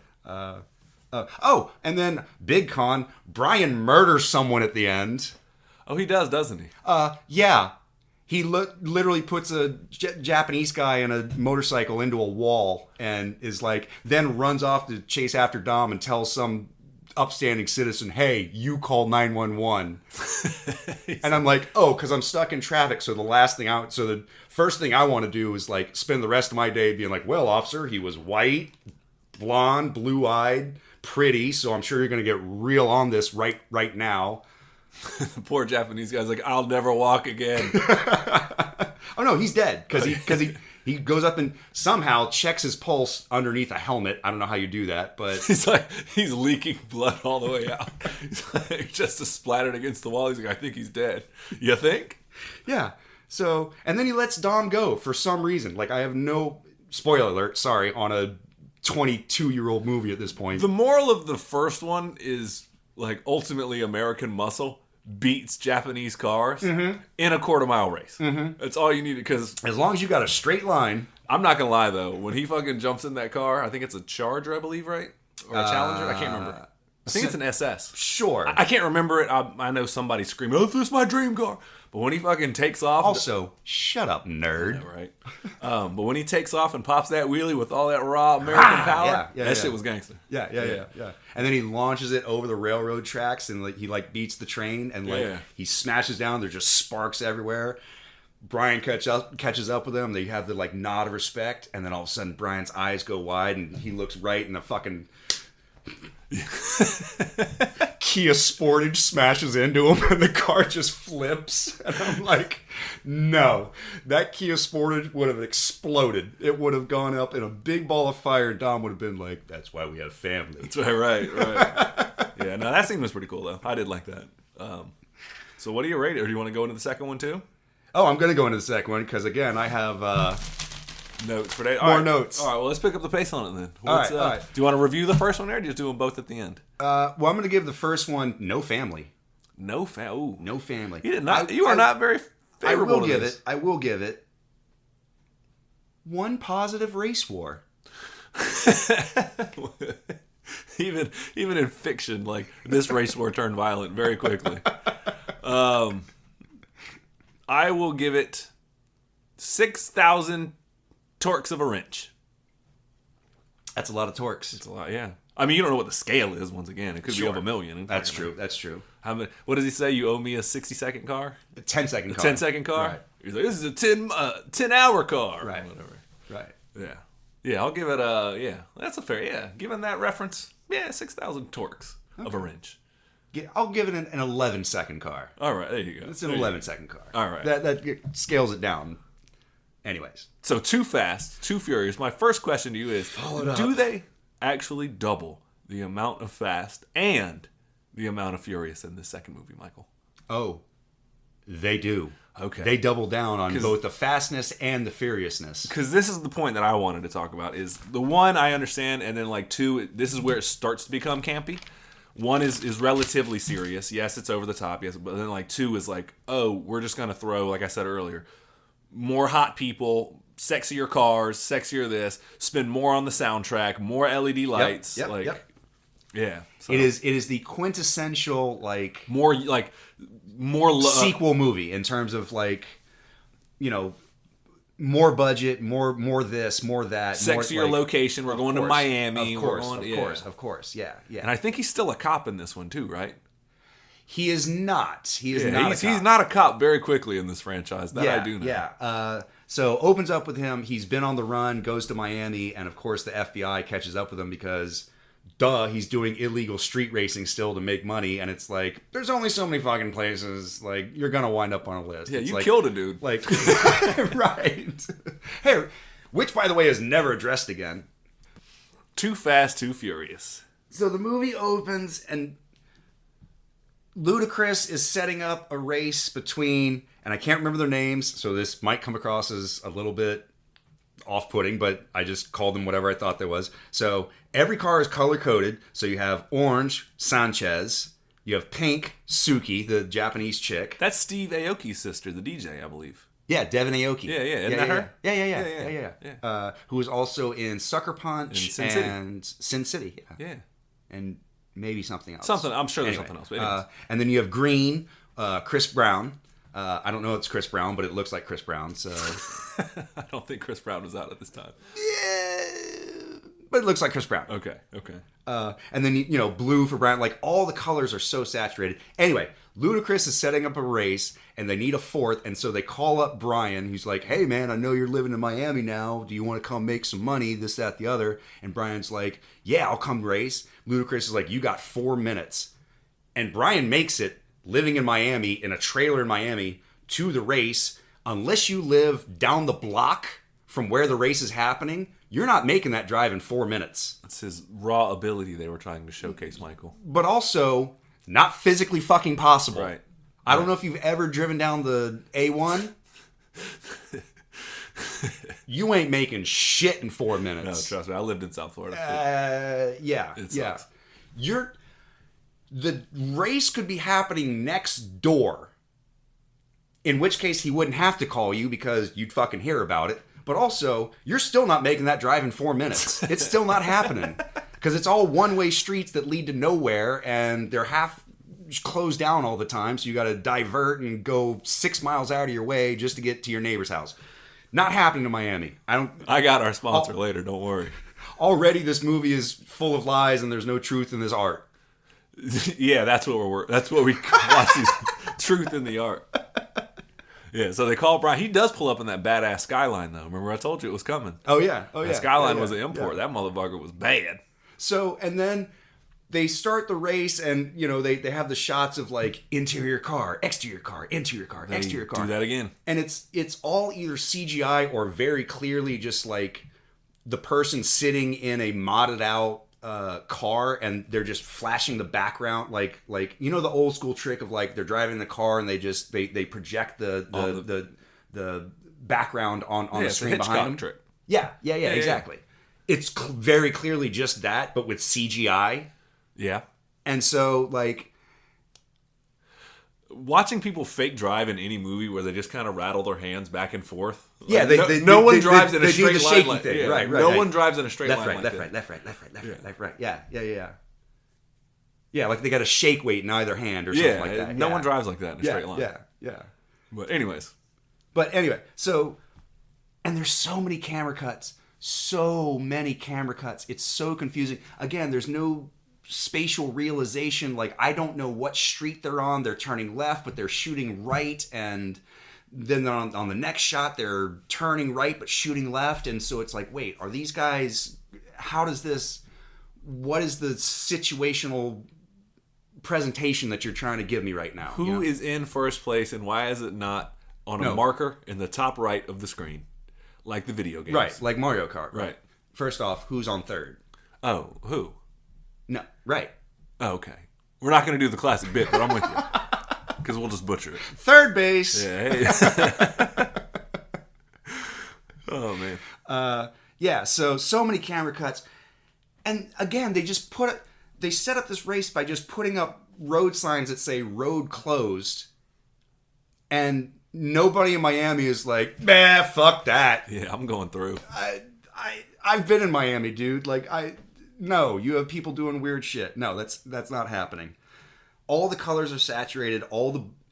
go. And then big con, Brian murders someone at the end. Oh, he does, doesn't he? Yeah. He literally puts a Japanese guy in a motorcycle into a wall and is like, then runs off to chase after Dom and tells some upstanding citizen, hey, you call 911. And I'm like, oh, because I'm stuck in traffic. So the first thing I want to do is like spend the rest of my day being like, well, officer, he was white, blonde, blue-eyed, pretty. So I'm sure you're going to get real on this right now. The poor Japanese guy's like, I'll never walk again. Oh no, he's dead because he goes up and somehow checks his pulse underneath a helmet. I don't know how you do that, but he's leaking blood all the way out. He's like just splattered against the wall. He's like, I think he's dead. You think? Yeah. So, and then he lets Dom go for some reason. Like, I have no spoiler alert. Sorry, on a 22-year-old movie at this point. The moral of the first one is like ultimately American muscle beats Japanese cars in a quarter-mile race. That's all you need because as long as you got a straight line. I'm not gonna lie though, when he fucking jumps in that car, I think it's a Charger, I believe, right? Or a Challenger? I can't remember. I think it's an SS. Sure. I can't remember it. I know somebody screaming, "Oh, this is my dream car!" But when he fucking takes off, also, shut up, nerd. yeah, right? But when he takes off and pops that wheelie with all that raw American power, that shit was gangster. Yeah. And then he launches it over the railroad tracks, and like he beats the train, and he smashes down. There's just sparks everywhere. Brian catches up with him. They have the like nod of respect, and then all of a sudden Brian's eyes go wide, and he looks right, and the fucking Kia Sportage smashes into him, and the car just flips. And I'm like, no, that Kia Sportage would have exploded. It would have gone up in a big ball of fire. Dom would have been like, "That's why we have family." That's right. Yeah, no, that scene was pretty cool though. I did like that. So what do you rate it? Or do you want to go into the second one too? Oh, I'm going to go into the second one because, again, I have notes for today. More notes. All right, well, let's pick up the pace on it then. All right. Do you want to review the first one there, or do you just do them both at the end? Well, I'm going to give the first one no family. No family. No family. You did not. You are not very favorable to this. I will give it one positive race war. even in fiction, like this race war turned violent very quickly. I will give it 6,000 torques of a wrench. That's a lot of torques. It's a lot, yeah. I mean, you don't know what the scale is. Once again, it could be over 1 million. That's true. That's true. How many? What does he say? You owe me a 60-second car. A 10-second car. 10-second car. Right. He's like, this is a 10-hour car. Right. Whatever. Right. Yeah. I'll give it a That's a fair. Yeah. Given that reference, 6,000 torques of a wrench. I'll give it an 11-second car. All right, there you go. It's an 11-second car. All right. That scales it down. Anyways. So, Too Fast, Too Furious. My first question to you is, do they actually double the amount of Fast and the amount of Furious in this second movie, Michael? Oh, they do. Okay. They double down on both the fastness and the furiousness. Because this is the point that I wanted to talk about. Is the one I understand, and then like two, this is where it starts to become campy. One is relatively serious. Yes, it's over the top. Yes, but then like two is like, oh, we're just gonna throw, like I said earlier, more hot people, sexier cars, sexier this, spend more on the soundtrack, more LED lights. Yep. Yeah. So. It is the quintessential more sequel movie in terms of more budget, more this, more that, sexier location. We're going to Miami. Of course. Yeah. And I think he's still a cop in this one too, right? He is not. He's not a cop very quickly in this franchise. I do know. Yeah. So opens up with him. He's been on the run, goes to Miami, and of course the FBI catches up with him because, he's doing illegal street racing still to make money, and it's like, there's only so many fucking places. Like, you're gonna wind up on a list. Yeah, it's you killed a dude. Like, right. Hey, which, by the way, is never addressed again. Too Fast, Too Furious. So the movie opens, and Ludacris is setting up a race between, and I can't remember their names, so this might come across as a little bit off-putting, but I just called them whatever I thought there was. So every car is color-coded. So you have orange, Sanchez. You have pink, Suki, the Japanese chick. That's Steve Aoki's sister, the DJ, I believe. Yeah, Devin Aoki. Yeah. Isn't that her? Yeah. Who was also in Sucker Punch and Sin City. Yeah. And maybe something else. I'm sure there's something else. But and then you have Green, Chris Brown. I don't know if it's Chris Brown, but it looks like Chris Brown. So I don't think Chris Brown was out at this time. Yeah, but it looks like Chris Brown. Okay. And then blue for Brown. Like, all the colors are so saturated. Anyway, Ludacris is setting up a race, and they need a fourth, and so they call up Brian, who's like, "Hey man, I know you're living in Miami now. Do you want to come make some money? This, that, the other." And Brian's like, "Yeah, I'll come race." Ludacris is like, "You got 4 minutes," and Brian makes it. Living in Miami, in a trailer in Miami, to the race, unless you live down the block from where the race is happening, you're not making that drive in 4 minutes. That's his raw ability they were trying to showcase, Michael. But also, not physically fucking possible. Right. I don't know if you've ever driven down the A1, You ain't making shit in 4 minutes. No, trust me. I lived in South Florida. Yeah. It Yeah. sucks. The race could be happening next door. In which case he wouldn't have to call you because you'd fucking hear about it. But also, you're still not making that drive in 4 minutes. It's still not happening. Because it's all one-way streets that lead to nowhere, and they're half closed down all the time, so you got to divert and go 6 miles out of your way just to get to your neighbor's house. Not happening in Miami. I got our sponsor later. Don't worry. Already, this movie is full of lies, and there's no truth in this art. Yeah, that's what we watch these truth in the art. Yeah, so they call Brian. He does pull up in that badass Skyline, though. Remember, I told you it was coming. Oh yeah, That Skyline was an import. Yeah. That motherfucker was bad. So, and then they start the race, and they have the shots of like interior car, exterior car, interior car, exterior car. Do that again, and it's all either CGI or very clearly just like the person sitting in a modded out car, and they're just flashing the background like the old school trick of like they're driving the car and they project the background on the screen behind them. Trick. Yeah, exactly. Yeah. It's very clearly just that, but with CGI. Yeah. And so, like, watching people fake drive in any movie where they just kind of rattle their hands back and forth. Yeah, like, no one drives in a straight line. Like, thing. Yeah, right. No one drives in a straight line. Left, right. Left, right. Yeah. Yeah, like they got a shake weight in either hand or something like that. No one drives like that in a straight line. Yeah. But anyway, so, and there's so many camera cuts. It's so confusing. Again, there's no spatial realization. Like, I don't know what street they're on. They're turning left, but they're shooting right, and then on the next shot they're turning right but shooting left, and so it's like, wait, are these guys, what is the situational presentation that you're trying to give me right now? Who is in first place, and why is it not on a marker in the top right of the screen like the video games? Right, like Mario Kart. Right. First off, who's on third? Oh, who? No, right. Oh, okay. We're not going to do the classic bit, but I'm with you. Because we'll just butcher it. Third base. Yeah. Hey. Oh, man. So many camera cuts. And again, they set up this race by just putting up road signs that say road closed. And nobody in Miami is like, nah, fuck that. Yeah, I'm going through. I've been in Miami, dude. Like, no, you have people doing weird shit. No, that's not happening. All the colors are saturated.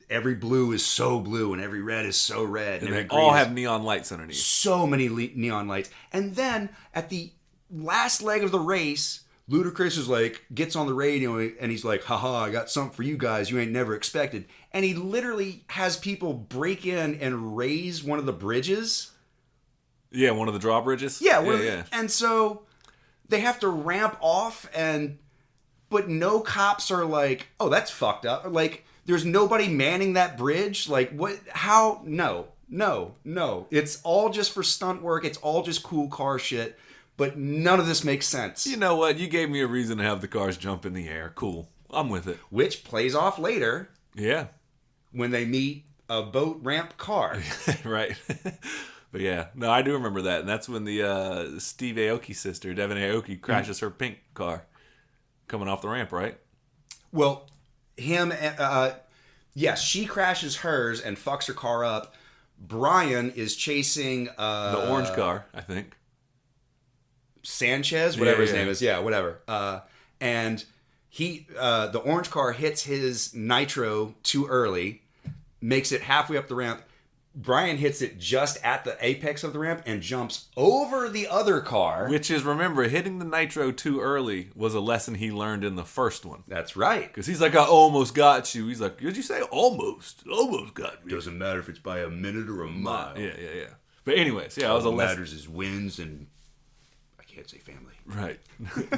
Every blue is so blue, and every red is so red. And they all have neon lights underneath. So many neon lights. And then at the last leg of the race, Ludacris is like, gets on the radio, and he's like, haha, I got something for you guys you ain't never expected. And he literally has people break in and raise one of the bridges. Yeah, one of the drawbridges. Yeah. And so they have to ramp off, but no cops are like, oh, that's fucked up. Like, there's nobody manning that bridge. Like, what? How? No. It's all just for stunt work. It's all just cool car shit. But none of this makes sense. You know what? You gave me a reason to have the cars jump in the air. Cool. I'm with it. Which plays off later. Yeah. When they meet a boat ramp car. Right. But yeah. No, I do remember that. And that's when the Steve Aoki sister, Devin Aoki, crashes her pink car coming off the ramp, right? Well, yes, she crashes hers and fucks her car up. Brian is chasing the orange car, I think. Sanchez, whatever his name is. Yeah, whatever. And the orange car hits his nitro too early, makes it halfway up the ramp. Brian hits it just at the apex of the ramp and jumps over the other car. Which is, remember, hitting the nitro too early was a lesson he learned in the first one. That's right. Because he's like, I almost got you. He's like, did you say almost? Almost got me. Doesn't matter if it's by a minute or a mile. Yeah. But anyways, yeah, it was a lesson. What matters is wins and I can't say family. Right.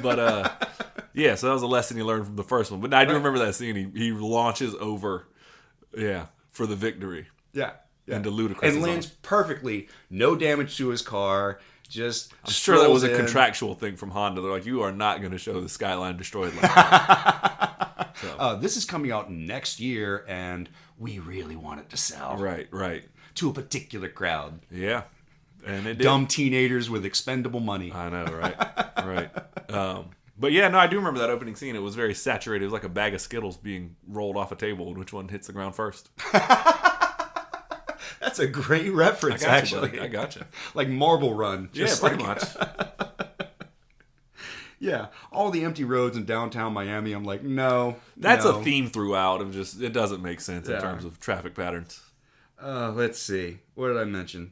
But, yeah, so that was a lesson he learned from the first one. But I do remember that scene. He launches over, for the victory. Yeah. Into Ludacris. And lands perfectly. No damage to his car. Just I'm sure that was a contractual thing from Honda. They're like, you are not going to show the Skyline destroyed like that. This is coming out next year, and we really want it to sell. Right. to a particular crowd. Yeah. And it did. Dumb teenagers with expendable money. I know, right? Right. But yeah, no, I do remember that opening scene. It was very saturated. It was like a bag of Skittles being rolled off a table, and which one hits the ground first. That's a great reference, actually. I gotcha. Like Marble Run. Just pretty much. Yeah, all the empty roads in downtown Miami. I'm like, no. That's a theme throughout of just, it doesn't make sense in Yeah. terms of traffic patterns. Let's see. What did I mention?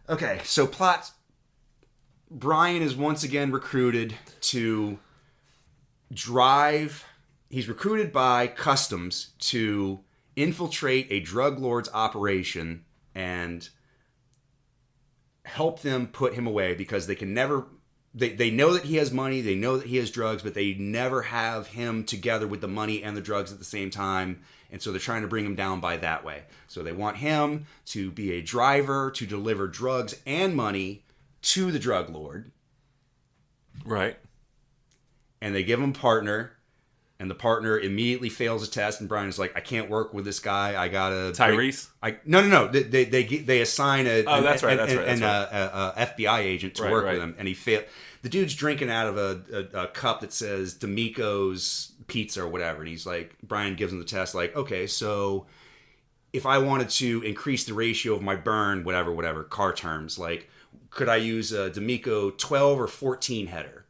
Okay, so plot. Brian is once again recruited to drive. He's recruited by Customs to infiltrate a drug lord's operation and help them put him away because they can never. They know that he has money, they know that he has drugs, but they never have him together with the money and the drugs at the same time. And so they're trying to bring him down by that way. So they want him to be a driver to deliver drugs and money to the drug lord. Right. And they give him a partner. And the partner immediately fails a test. And Brian is like, I can't work with this guy. I gotta... Tyrese? No. They assign an FBI agent to work with him. And he failed. The dude's drinking out of a cup that says D'Amico's Pizza or whatever. And he's like, Brian gives him the test like, okay, so if I wanted to increase the ratio of my burn, whatever, car terms, like, could I use a D'Amico 12 or 14 header?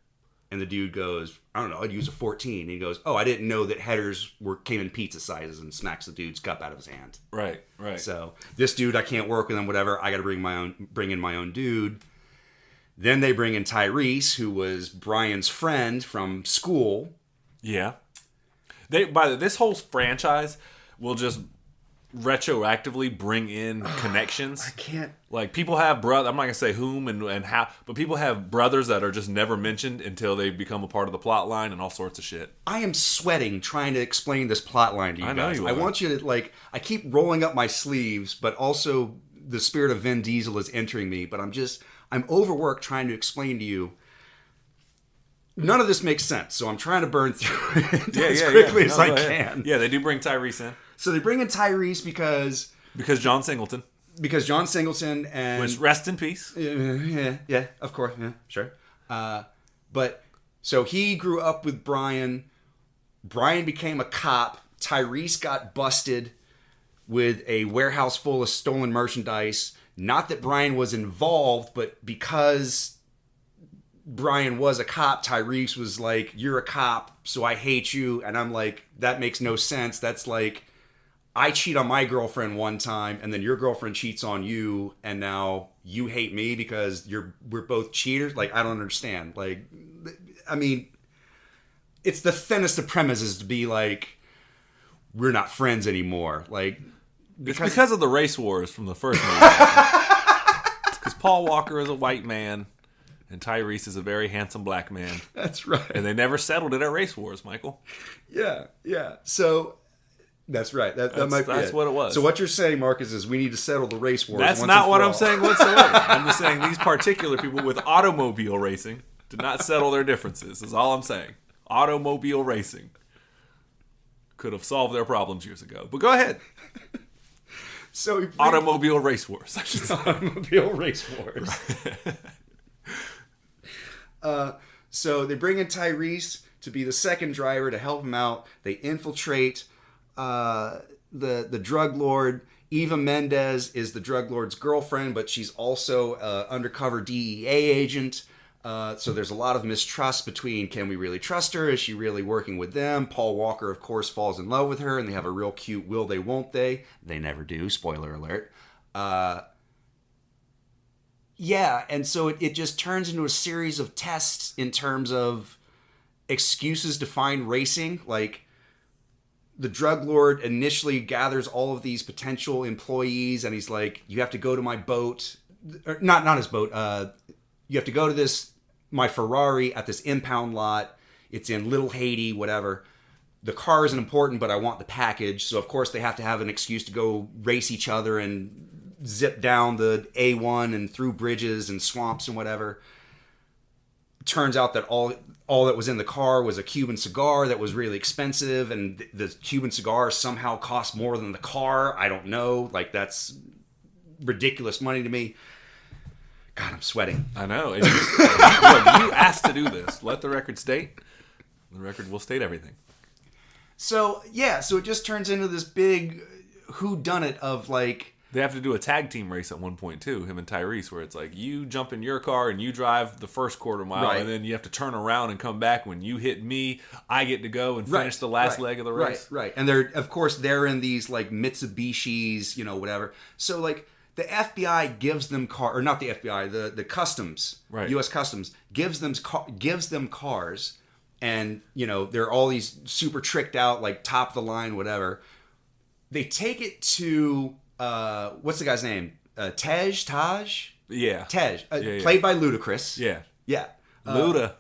And the dude goes, I don't know, I'd use a 14. And he goes, oh, I didn't know that headers came in pizza sizes, and smacks the dude's cup out of his hand. Right. So this dude, I can't work with him, whatever. I got to bring in my own dude. Then they bring in Tyrese, who was Brian's friend from school. Yeah. This whole franchise will just retroactively bring in connections. I can't. Like, people have brothers, I'm not going to say whom and how, but people have brothers that are just never mentioned until they become a part of the plot line and all sorts of shit. I am sweating trying to explain this plot line to you guys. I know you are. I want you to, like, I keep rolling up my sleeves, but also the spirit of Vin Diesel is entering me, but I'm overworked trying to explain to you. None of this makes sense, so I'm trying to burn through it as quickly as I can. Yeah, they do bring Tyrese in. So they bring in Tyrese because John Singleton. Because John Singleton and... Which, rest in peace. Yeah, of course. Yeah, sure. But, so he grew up with Brian. Brian became a cop. Tyrese got busted with a warehouse full of stolen merchandise. Not that Brian was involved, but because Brian was a cop, Tyrese was like, you're a cop, so I hate you. And I'm like, that makes no sense. That's like, I cheat on my girlfriend one time, and then your girlfriend cheats on you, and now you hate me because we're both cheaters? Like, I don't understand. Like, I mean, it's the thinnest of premises to be like, we're not friends anymore. Like, because of the race wars from the first movie. Because Paul Walker is a white man, and Tyrese is a very handsome black man. That's right. And they never settled it at race wars, Michael. Yeah. So... That's right. That's what it was. So what you're saying, Marcus, is we need to settle the race wars. That's once not and what for I'm all. saying whatsoever. I'm just saying these particular people with automobile racing did not settle their differences. Is all I'm saying. Automobile racing could have solved their problems years ago. But go ahead. So automobile race wars. I should say. Automobile race wars. So they bring in Tyrese to be the second driver to help him out. They infiltrate the drug lord. Eva Mendes is the drug lord's girlfriend, but she's also an undercover DEA agent. So there's a lot of mistrust between, can we really trust her? Is she really working with them? Paul Walker, of course, falls in love with her, and they have a real cute will they, won't they? They never do. Spoiler alert. Yeah, and so it just turns into a series of tests in terms of excuses to find racing. Like, the drug lord initially gathers all of these potential employees, and he's like, you have to go to my boat. Or not his boat. You have to go to my Ferrari at this impound lot. It's in Little Haiti, whatever. The car isn't important, but I want the package. So, of course, they have to have an excuse to go race each other and zip down the A1 and through bridges and swamps and whatever. turns out that all that was in the car was a Cuban cigar that was really expensive, and the Cuban cigar somehow cost more than the car. I don't know. Like, that's ridiculous money to me. God, I'm sweating. I know. And you asked to do this. Let the record state. The record will state everything. So it just turns into this big whodunit of like. They have to do a tag team race at one point too, him and Tyrese, where it's like you jump in your car and you drive the first quarter mile, right. and then you have to turn around and come back. When you hit me, I get to go and finish the last leg of the race. Right. And they're in these like Mitsubishis, whatever. So like the FBI gives them or not the FBI, the customs, right. U.S. Customs gives them cars, and they're all these super tricked out, like top of the line, whatever. They take it to. What's the guy's name? Taj? Yeah. Tej. Played by Ludacris. Yeah. Yeah. Luda,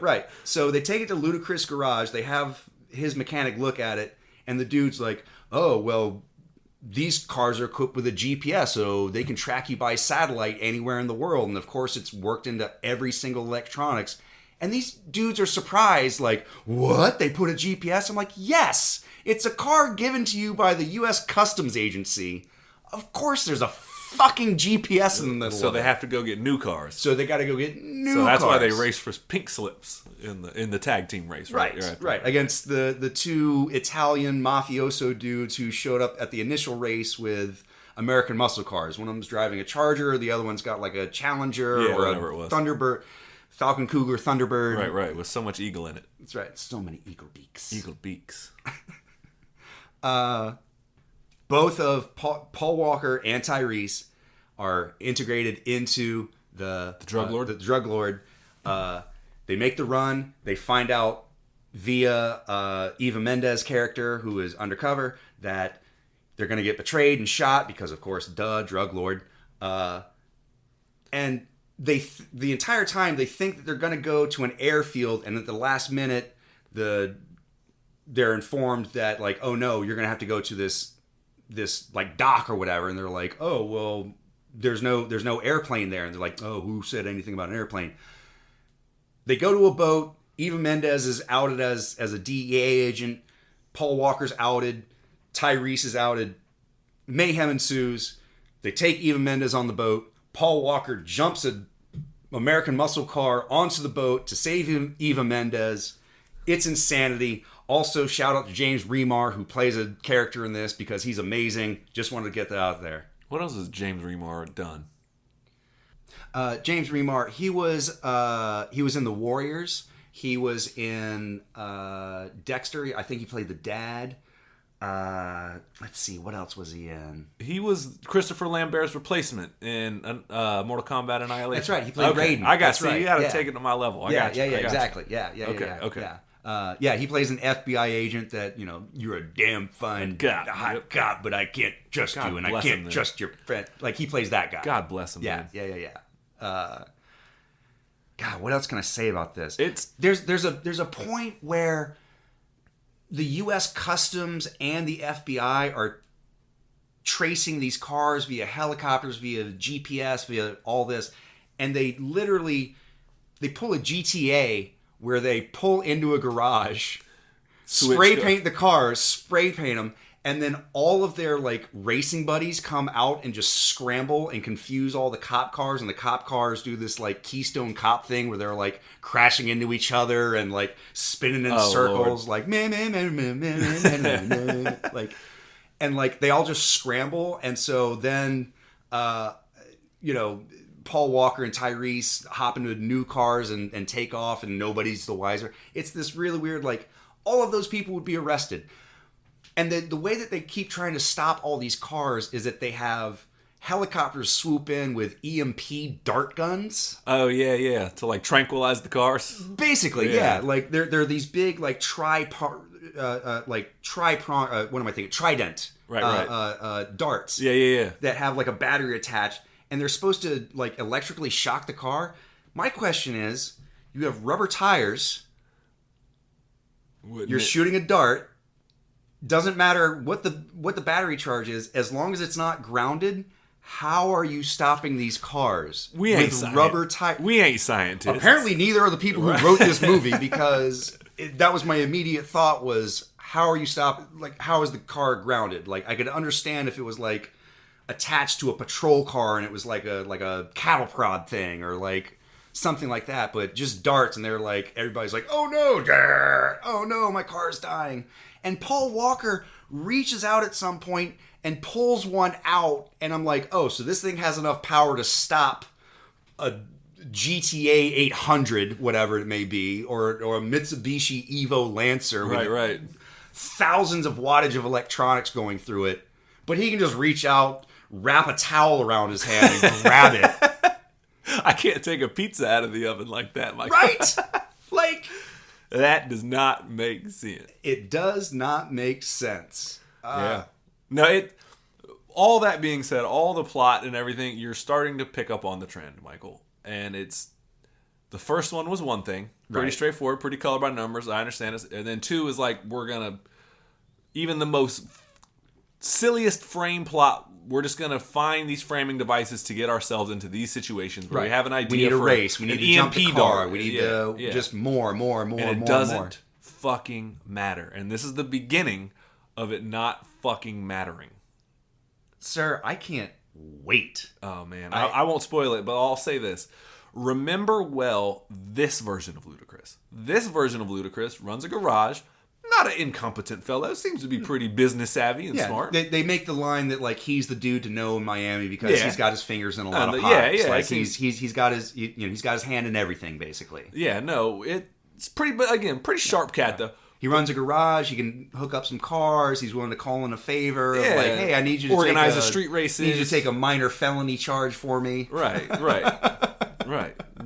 right. So they take it to Ludacris' garage. They have his mechanic look at it, and the dude's like, oh, well, these cars are equipped with a GPS, so they can track you by satellite anywhere in the world. And, of course, it's worked into every single electronics. And these dudes are surprised, like, what? They put a GPS? I'm like, yes! It's a car given to you by the U.S. Customs Agency. Of course there's a fucking GPS in the middle of it. So they have to go get new cars. So they got to go get new cars. So that's why they race for pink slips in the tag team race, right? Right. Against the two Italian mafioso dudes who showed up at the initial race with American muscle cars. One of them's driving a Charger, the other one's got like a Challenger or a Thunderbird. Falcon Cougar, Thunderbird. Right. With so much eagle in it. That's right. So many eagle beaks. Eagle beaks. Both of Paul Walker and Tyrese are integrated into the drug lord. The drug lord. They make the run. They find out via Eva Mendes' character, who is undercover, that they're going to get betrayed and shot because, of course, drug lord. And the entire time they think that they're going to go to an airfield, and at the last minute, they're informed that, like, oh no, you're going to have to go to this like dock or whatever, and they're like, oh well, there's no airplane there, and they're like, oh, who said anything about an airplane? They go to a boat. Eva Mendes is outed as a DEA agent. Paul Walker's outed. Tyrese is outed. Mayhem ensues. They take Eva Mendes on the boat. Paul Walker jumps an American muscle car onto the boat to save Eva Mendes. It's insanity. Also, shout out to James Remar, who plays a character in this because he's amazing. Just wanted to get that out there. What else has James Remar done? James Remar, he was in The Warriors. He was in Dexter. I think he played the dad. Let's see, what else was he in? He was Christopher Lambert's replacement in Mortal Kombat Annihilation. That's right. He played Raiden. I got That's you. right. You got to take it to my level. Exactly. Yeah. Okay. He plays an FBI agent that, you're a damn fine hot cop, but I can't trust you, and I can't trust your friend. Like, he plays that guy. God bless him. Yeah, man. yeah. God, what else can I say about this? There's a point where the U.S. Customs and the FBI are tracing these cars via helicopters, via GPS, via all this, and they pull a GTA where they pull into a garage, spray paint the cars, spray paint them, and then all of their like racing buddies come out and just scramble and confuse all the cop cars, and the cop cars do this like Keystone Cop thing where they're like crashing into each other and like spinning in circles, Lord. Like like, and like they all just scramble, and so then Paul Walker and Tyrese hop into new cars and take off, and nobody's the wiser. It's this really weird, like, all of those people would be arrested. And the way that they keep trying to stop all these cars is that they have helicopters swoop in with EMP dart guns. Oh, yeah. To, like, tranquilize the cars? Basically, yeah. Like, they're these big, like, trident. Right. Darts. Yeah. That have, like, a battery attached. And they're supposed to, like, electrically shock the car. My question is, you have rubber tires. You're shooting a dart. Doesn't matter what the battery charge is, as long as it's not grounded. how are you stopping these cars We ain't with rubber tires? We ain't scientists. Apparently, neither are the people who wrote this movie, because that was my immediate thought was, how are you how is the car grounded? Like, I could understand if it was like attached to a patrol car and it was like a cattle prod thing or like something like that, but just darts, and they're like, everybody's like, oh no, grr, oh no, my car's dying. And Paul Walker reaches out at some point and pulls one out, and I'm like, oh, so this thing has enough power to stop a GTA 800, whatever it may be, or a Mitsubishi Evo Lancer with Right. thousands of wattage of electronics going through it. But he can just reach out, wrap a towel around his hand, and grab it. I can't take a pizza out of the oven like that, Michael. Right? Like, that does not make sense. it does not make sense. Yeah. No, all that being said, all the plot and everything, you're starting to pick up on the trend, Michael. And the first one was one thing, pretty straightforward, pretty color by numbers. I understand it. And then 2 is like, even the most silliest frame plot, we're just gonna find these framing devices to get ourselves into these situations where we have an idea. We need a for race. We need to jump the car. We need to just more. And it doesn't fucking matter. And this is the beginning of it not fucking mattering. Sir, I can't wait. Oh man, I won't spoil it, but I'll say this. Remember well this version of Ludacris. This version of Ludacris runs a garage. Not an incompetent fellow. Seems to be pretty business savvy and smart. They make the line that like he's the dude to know in Miami because he's got his fingers in a lot of pots. Yeah. Like he's got his hand in everything basically. Yeah, no, it's pretty. But again, pretty sharp cat though. He runs a garage. He can hook up some cars. He's willing to call in a favor. Yeah. Like, hey, I need you to organize a street races. Need you to take a minor felony charge for me. Right.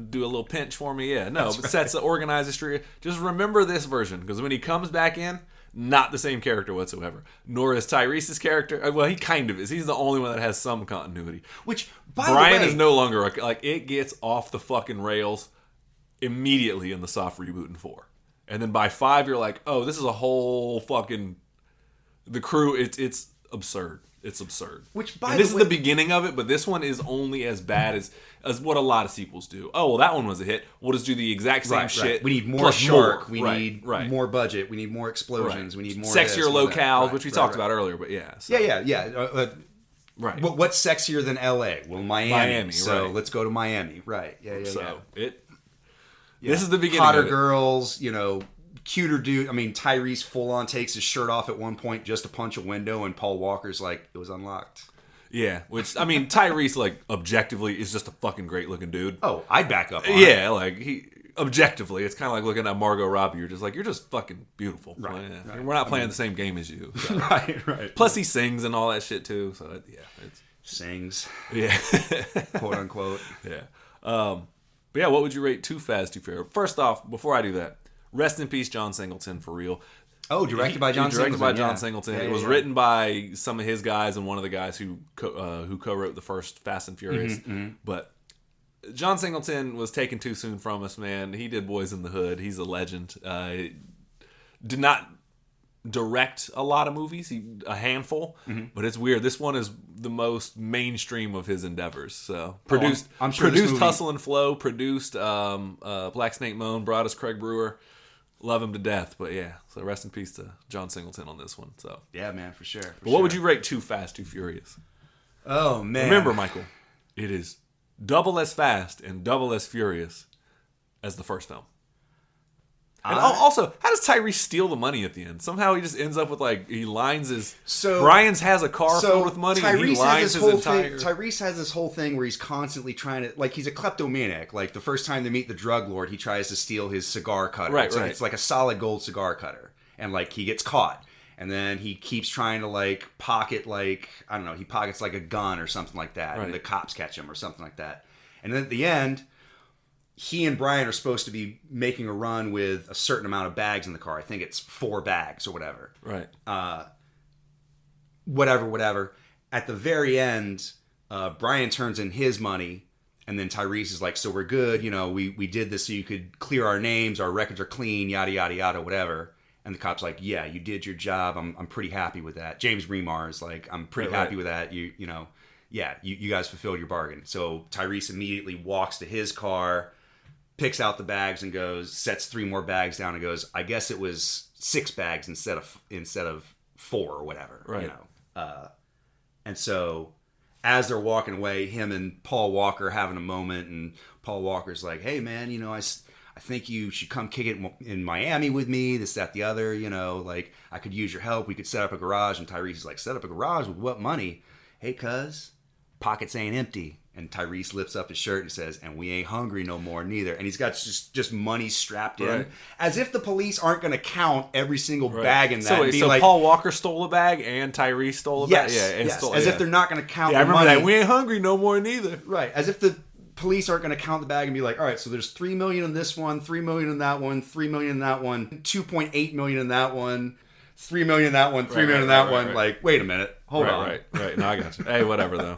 Do a little pinch for me. Yeah, no, but sets to organize a street. Just remember this version, because when he comes back in, not the same character whatsoever. Nor is Tyrese's character. Well, he kind of is. He's the only one that has some continuity. Which, by Brian the way, is no longer like, it gets off the fucking rails immediately in the soft reboot in 4. And then by 5, you're like, oh, this is a whole fucking the crew. It's absurd. It's absurd. Which, by and the this way, is the beginning of it, but this one is only as bad as what a lot of sequels do. Oh, well, that one was a hit. We'll just do the exact same shit. Right. We need more plus shark. More. We need more budget. We need more explosions. We need more sexier locales, which we talked about earlier. But yeah, so. yeah. Right. What's sexier than L.A.? Well, Miami. So right. let's go to Miami. Right. Yeah. So this is the beginning. Hotter of it. girls. Cuter dude. I mean, Tyrese full on takes his shirt off at one point just to punch a window, and Paul Walker's like, it was unlocked. Yeah, which I mean, Tyrese like objectively is just a fucking great looking dude. Oh, I'd back up on it. Like he objectively, it's kind of like looking at Margot Robbie. You're just fucking beautiful. Right. Right. We're not playing the same game as you. So. Right. Plus, he sings and all that shit too. So it's sings. Yeah, quote unquote. Yeah. But yeah, what would you rate Too Fast, Too Fair? First off, before I do that, rest in peace, John Singleton, for real. Oh, directed by John Singleton. It was written by some of his guys and one of the guys who co-wrote the first Fast and Furious. But John Singleton was taken too soon from us, man. He did Boys in the Hood. He's a legend. Did not direct a lot of movies, a handful, but it's weird. This one is the most mainstream of his endeavors. So produced Hustle and Flow, produced Black Snake Moan, brought us Craig Brewer. Love him to death, but yeah. So rest in peace to John Singleton on this one. So yeah, man, for sure. But what would you rate Too Fast, Too Furious? Oh man! Remember, Michael, it is double as fast and double as furious as the first film. And also, how does Tyrese steal the money at the end? Somehow he just ends up with he lines his. Brian's has a car filled with money, and he lines his entire. Tyrese has this whole thing where he's constantly trying to, he's a kleptomaniac. Like the first time they meet the drug lord, he tries to steal his cigar cutter. Right. It's like a solid gold cigar cutter, and he gets caught, and then he keeps trying to pocket he pockets a gun or something like that, and the cops catch him or something like that, and then at the end. He and Brian are supposed to be making a run with a certain amount of bags in the car. I think it's 4 bags or whatever. Right. Whatever. At the very end, Brian turns in his money, and then Tyrese is like, so we're good. We did this so you could clear our names. Our records are clean, yada, yada, yada, whatever. And the cop's like, yeah, you did your job. I'm pretty happy with that. James Remar is like, I'm pretty happy with that. yeah, you guys fulfilled your bargain. So Tyrese immediately walks to his car, picks out the bags and sets 3 more bags down and goes, I guess it was 6 bags instead of 4 or whatever. Right. You know? And so as they're walking away, him and Paul Walker having a moment, and Paul Walker's like, hey man, you know, I think you should come kick it in Miami with me, this, that, the other, you know, like I could use your help. We could set up a garage. And Tyrese is like, set up a garage with what money? Hey, cuz, pockets ain't empty. And Tyrese lifts up his shirt and says, and we ain't hungry no more neither. And he's got just money strapped in. Right. As if the police aren't going to count every single bag in that. So, and be so like, Paul Walker stole a bag and Tyrese stole a bag? Yeah, and yes. stole, As if they're not going to count I the remember money. that. We ain't hungry no more neither. Right. As if the police aren't going to count the bag and be like, all right, so there's 3 million in this one, 3 million in that one, 3 million in that one, 2.8 million in that one, 3 million in that one, 3 million in that one. Like, wait a minute. Hold on. Right. No, I got you. Hey, whatever, though.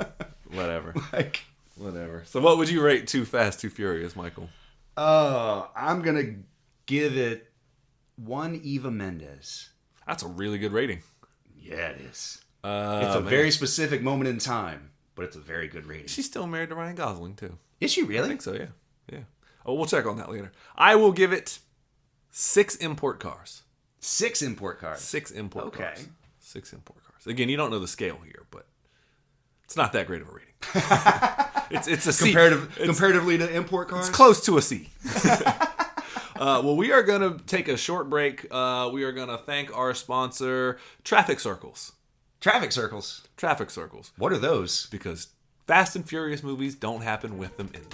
Whatever. Like, whatever. So what would you rate Too Fast, Too Furious, Michael? I'm going to give it 1 Eva Mendes. That's a really good rating. Yeah, it is. It's a very specific moment in time, but it's a very good rating. She's still married to Ryan Gosling, too. Is she really? I think so, yeah. Yeah. Oh, we'll check on that later. I will give it 6 import cars. 6 import cars. 6 import cars. Okay. 6 import cars. Again, you don't know the scale here, but it's not that great of a rating. it's a C. Comparatively to import cars? It's close to a C. Well, we are going to take a short break. We are going to thank our sponsor, Traffic Circles. Traffic circles. Traffic Circles. What are those? Because Fast and Furious movies don't happen with them in them.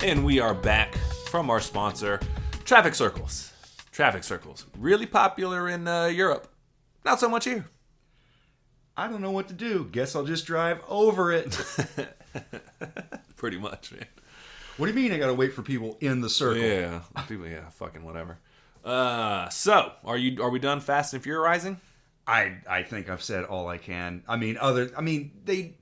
And we are back from our sponsor, Traffic Circles. Traffic Circles. Really popular in Europe. Not so much here. I don't know what to do. Guess I'll just drive over it. Pretty much, man. What do you mean I gotta wait for people in the circle? Yeah. People, yeah, fucking whatever. So, are we done Fast and Furiousing? I think I've said all I can. The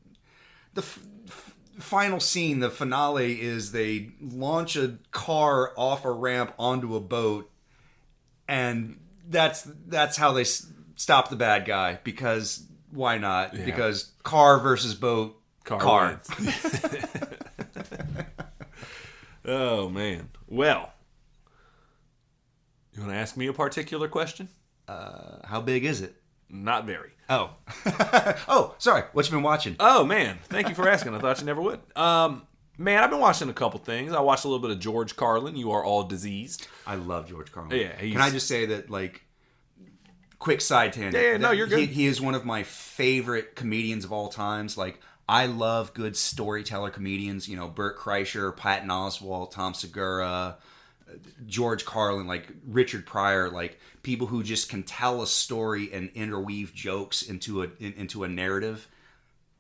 final scene, the finale, is they launch a car off a ramp onto a boat, and that's how they stop the bad guy, because why not? Yeah. Because car versus boat, car. Oh man. Well, you want to ask me a particular question? How big is it? Not very. Oh. Oh, sorry. What you been watching? Oh, man. Thank you for asking. I thought you never would. Man, I've been watching a couple things. I watched a little bit of George Carlin, You Are All Diseased. I love George Carlin. Yeah. Can I just say that, like, quick side tangent. Yeah, no, you're good. He is one of my favorite comedians of all times. Like, I love good storyteller comedians. You know, Burt Kreischer, Patton Oswalt, Tom Segura, George Carlin, like Richard Pryor, like people who just can tell a story and interweave jokes into a narrative.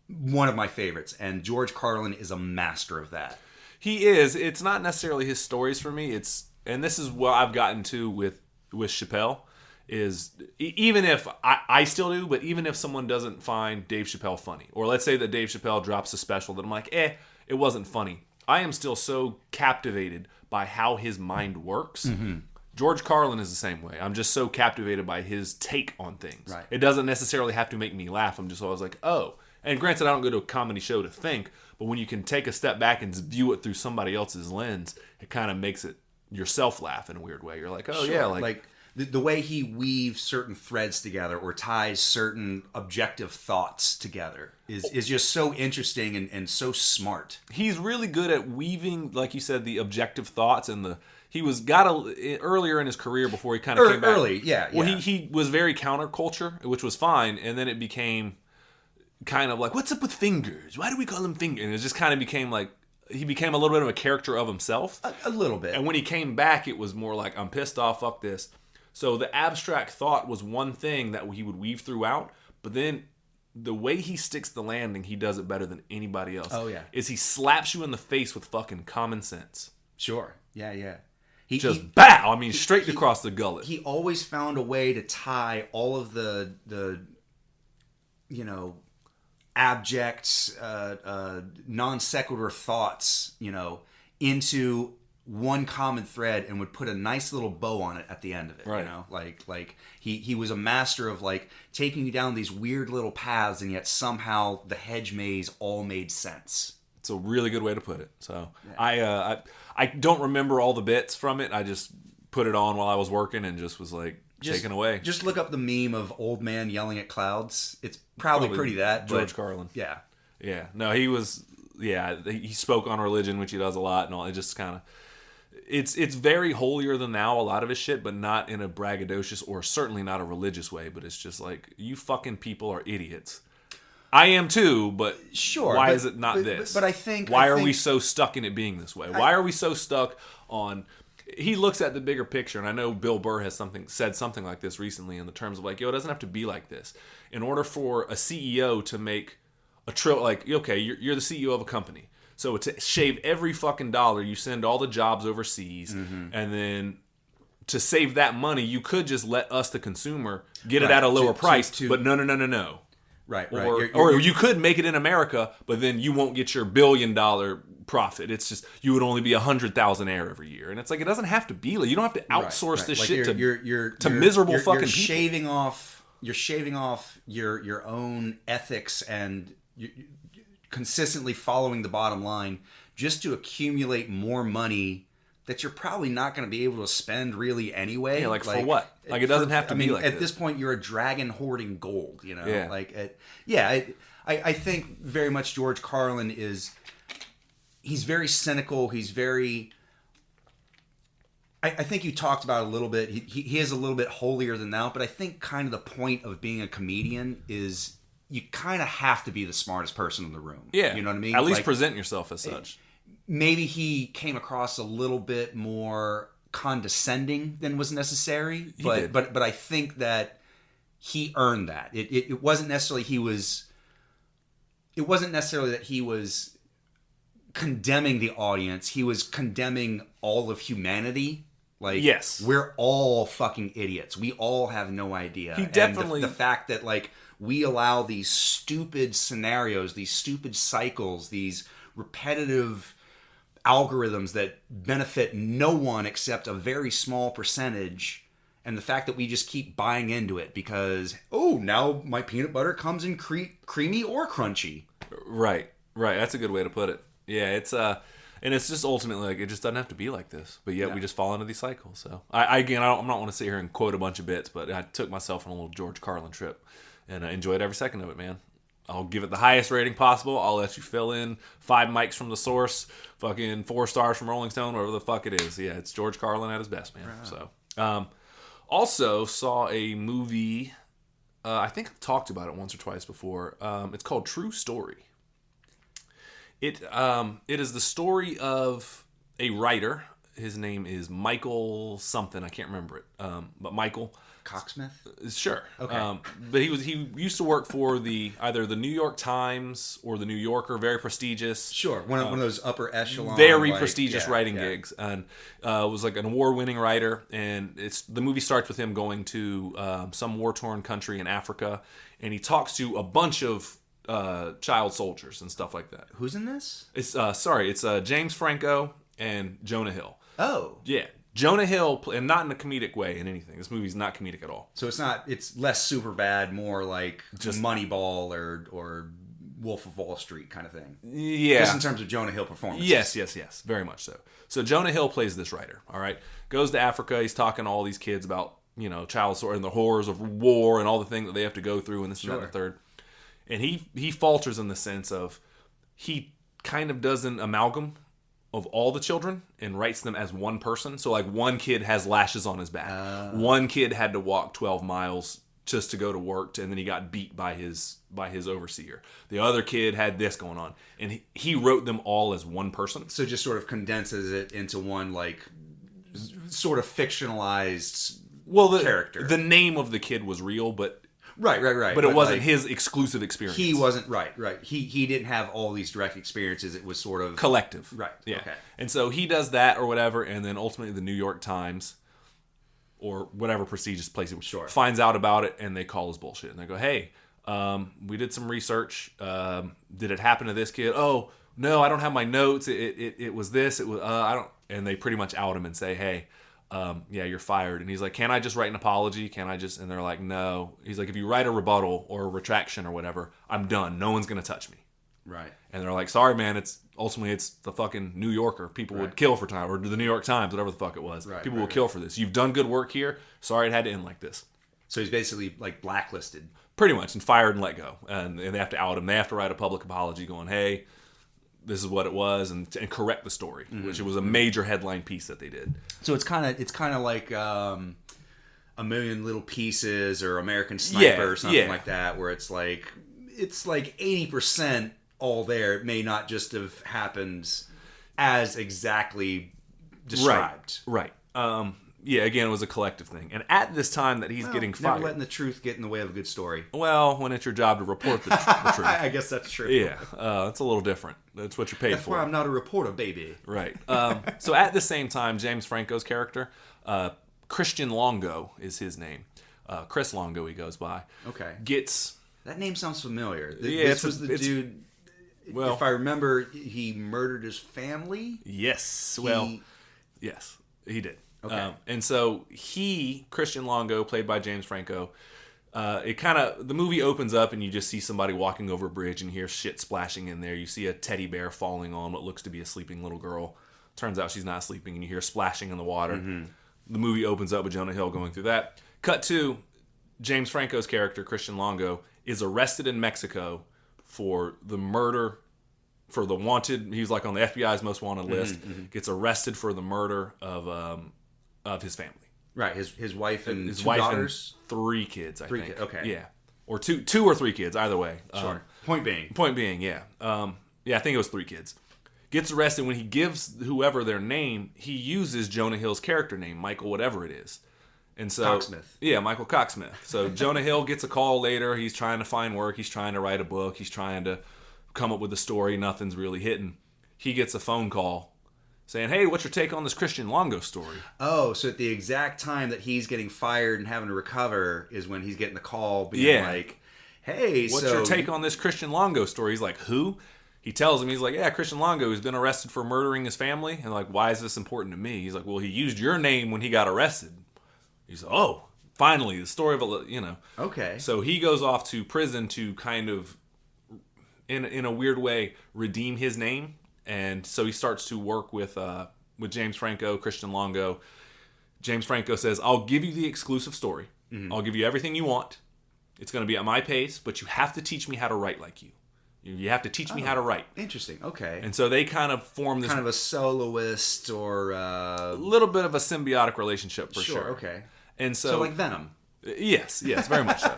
One of my favorites, and George Carlin is a master of that. He is. It's not necessarily his stories for me. And this is what I've gotten to with Chappelle. Is even if I still do, but even if someone doesn't find Dave Chappelle funny, or let's say that Dave Chappelle drops a special that I'm like, it wasn't funny. I am still so captivated by how his mind works. Mm-hmm. George Carlin is the same way. I'm just so captivated by his take on things. Right. It doesn't necessarily have to make me laugh. I'm just always like, oh. And granted, I don't go to a comedy show to think, but when you can take a step back and view it through somebody else's lens, it kind of makes it yourself laugh in a weird way. You're like, oh, sure. yeah. Like the way he weaves certain threads together or ties certain objective thoughts together is just so interesting and so smart. He's really good at weaving, like you said, the objective thoughts and earlier in his career before he kind of came back. Early, yeah. Well, he was very counterculture, which was fine, and then it became kind of like, what's up with fingers? Why do we call them fingers? And it just kind of became like, he became a little bit of a character of himself. A little bit. And when he came back, it was more like, I'm pissed off, fuck this. So the abstract thought was one thing that he would weave throughout, but then the way he sticks the landing, he does it better than anybody else. Oh, yeah. Is he slaps you in the face with fucking common sense. Sure. Yeah. Bow! I mean, straight across the gullet. He always found a way to tie all of the abject, non sequitur thoughts, into one common thread and would put a nice little bow on it at the end of it. Right. Like he was a master of like taking you down these weird little paths, and yet somehow the hedge maze all made sense. It's a really good way to put it. So yeah. I don't remember all the bits from it. I just put it on while I was working and just was like taken away. Just look up the meme of old man yelling at clouds. It's probably pretty that. George Carlin. Yeah. Yeah. No, he was. Yeah, he spoke on religion, which he does a lot, and all. It just kind of. It's very holier than thou, a lot of his shit, but not in a braggadocious or certainly not a religious way. But it's just like, you fucking people are idiots. I am too, but sure. Why is it not this? But I think... Why are we so stuck in it being this way? Why are we so stuck on... He looks at the bigger picture, and I know Bill Burr has said something like this recently in the terms of like, it doesn't have to be like this. In order for a CEO to make a you're the CEO of a company. So to shave every fucking dollar, you send all the jobs overseas, and then to save that money, you could just let us, the consumer, get it at a lower price. But no. Right. Or you could make it in America, but then you won't get your $1 billion profit. It's just you would only be 100,000 air every year, and it's like, it doesn't have to be like, you don't have to outsource this like shit to you're miserable fucking people. You're shaving off your own ethics and consistently following the bottom line just to accumulate more money that you're probably not going to be able to spend really anyway. Yeah, like for what? Like, it doesn't have to be like at this point, you're a dragon hoarding gold, Yeah. I think very much George Carlin he's very cynical. He's very... I think you talked about it a little bit. He is a little bit holier than thou, but I think kind of the point of being a comedian is you kind of have to be the smartest person in the room. Yeah. You know what I mean? At least present yourself as such. Maybe he came across a little bit more condescending than was necessary, but I think that he earned that. It wasn't necessarily that he was condemning the audience. He was condemning all of humanity. Like, yes, we're all fucking idiots. We all have no idea. He definitely... And the fact that like we allow these stupid scenarios, these stupid cycles, these repetitive algorithms that benefit no one except a very small percentage, and the fact that we just keep buying into it because, now my peanut butter comes in creamy or crunchy. Right. That's a good way to put it. Yeah, it's and it's just ultimately like, it just doesn't have to be like this, but yet we just fall into these cycles. So I'm not want to sit here and quote a bunch of bits, but I took myself on a little George Carlin trip, and I enjoyed every second of it, man. I'll give it the highest rating possible. I'll let you fill in 5 mics from the source, fucking 4 stars from Rolling Stone, whatever the fuck it is. Yeah, it's George Carlin at his best, man. Right. So, also saw a movie. I think I've talked about it once or twice before. It's called True Story. It is the story of a writer. His name is Michael something. I can't remember it. But Michael Cocksmith. Sure. Okay. But he used to work for either the New York Times or the New Yorker, very prestigious. Sure, one of those upper echelon, very prestigious writing gigs, and was like an award-winning writer. And the movie starts with him going to some war-torn country in Africa, and he talks to a bunch of child soldiers and stuff like that. Who's in this? It's James Franco and Jonah Hill. Oh, Yeah. Jonah Hill, and not in a comedic way in anything. This movie's not comedic at all. so it's less super bad, more like Just- Moneyball or Wolf of Wall Street kind of thing. Yeah. Just in terms of Jonah Hill performance. Yes, very much so. So Jonah Hill plays this writer, all right? Goes to Africa, he's talking to all these kids about, child soldiers and the horrors of war and all the things that they have to go through and this and that and the third. And he falters in the sense of he kind of does an amalgam of all the children and writes them as one person. So like one kid has lashes on his back. One kid had to walk 12 miles just to go to work, and then he got beat by his overseer. The other kid had this going on, and he wrote them all as one person. So just sort of condenses it into one like sort of fictionalized character. The name of the kid was real, but Right. But it wasn't his exclusive experience. He wasn't right. He didn't have all these direct experiences. It was sort of collective. Right. Yeah. Okay. And so he does that or whatever, and then ultimately the New York Times or whatever prestigious place finds out about it, and they call his bullshit, and they go, "Hey, we did some research. Did it happen to this kid? Oh no, I don't have my notes. It was this. It was I don't." And they pretty much out him and say, "Hey, yeah, you're fired." And he's like, "Can I just write an apology? Can I just?" And they're like, "No." He's like, "If you write a rebuttal or a retraction or whatever, I'm done. No one's gonna touch me." Right. And they're like, "Sorry, man. It's the fucking New Yorker. People would kill for time, or the New York Times, whatever the fuck it was. People will kill for this. You've done good work here. Sorry, it had to end like this." So he's basically like blacklisted, pretty much, and fired and let go. And they have to out him. They have to write a public apology, going, "Hey, this is what it was," and correct the story, which it was a major headline piece that they did. So it's kind of like A Million Little Pieces or American Sniper or something like that, where it's like 80% all there. It may not just have happened as exactly described. Right. Yeah, again, it was a collective thing. And at this time that he's getting fired... Never letting the truth get in the way of a good story. Well, when it's your job to report the truth. I guess that's true. Yeah, it's a little different. That's what you're paid That's for. why I'm not a reporter, baby. Right. So at the same time, James Franco's character, Christian Longo is his name. Chris Longo he goes by. Okay. Gets... That name sounds familiar. This was the dude... Well, if I remember, he murdered his family? Yes. Yes, he did. Okay. And so Christian Longo, played by James Franco, the movie opens up and you just see somebody walking over a bridge and you hear shit splashing in there. You see a teddy bear falling on what looks to be a sleeping little girl. Turns out she's not sleeping, and you hear splashing in the water. Mm-hmm. The movie opens up with Jonah Hill going through that. Cut to James Franco's character, Christian Longo, is arrested in Mexico for the murder, for the wanted. He's like on the FBI's most wanted list. Mm-hmm. Gets arrested for the murder of his family. Right, his wife and his two wife daughters? And 3 kids, I think. Kids, okay. Yeah. Or two or 3 kids, either way. Sure. Point being, yeah. Yeah, I think it was 3 kids. Gets arrested. When he gives whoever their name, he uses Jonah Hill's character name, Michael whatever it is. And so, Cocksmith. Yeah, Michael Cocksmith. So Jonah Hill gets a call later. He's trying to find work. He's trying to write a book. He's trying to come up with a story. Nothing's really hitting. He gets a phone call saying, "Hey, what's your take on this Christian Longo story?" Oh, so at the exact time that he's getting fired and having to recover is when he's getting the call being like, "Hey, what's your take on this Christian Longo story?" He's like, "Who?" He tells him, he's like, "Yeah, Christian Longo, who's been arrested for murdering his family." And like, "Why is this important to me?" He's like, "Well, he used your name when he got arrested." He's like, "Oh, finally, the story of a, Okay. So he goes off to prison to kind of, in a weird way, redeem his name. And so he starts to work with James Franco, Christian Longo. James Franco says, "I'll give you the exclusive story. Mm-hmm. I'll give you everything you want. It's going to be at my pace, but you have to teach me how to write like you. You have to teach me how to write." Interesting. Okay. And so they kind of form this... Kind of a soloist or... A little bit of a symbiotic relationship, for sure. Okay. And so like Venom. Yes, very much so.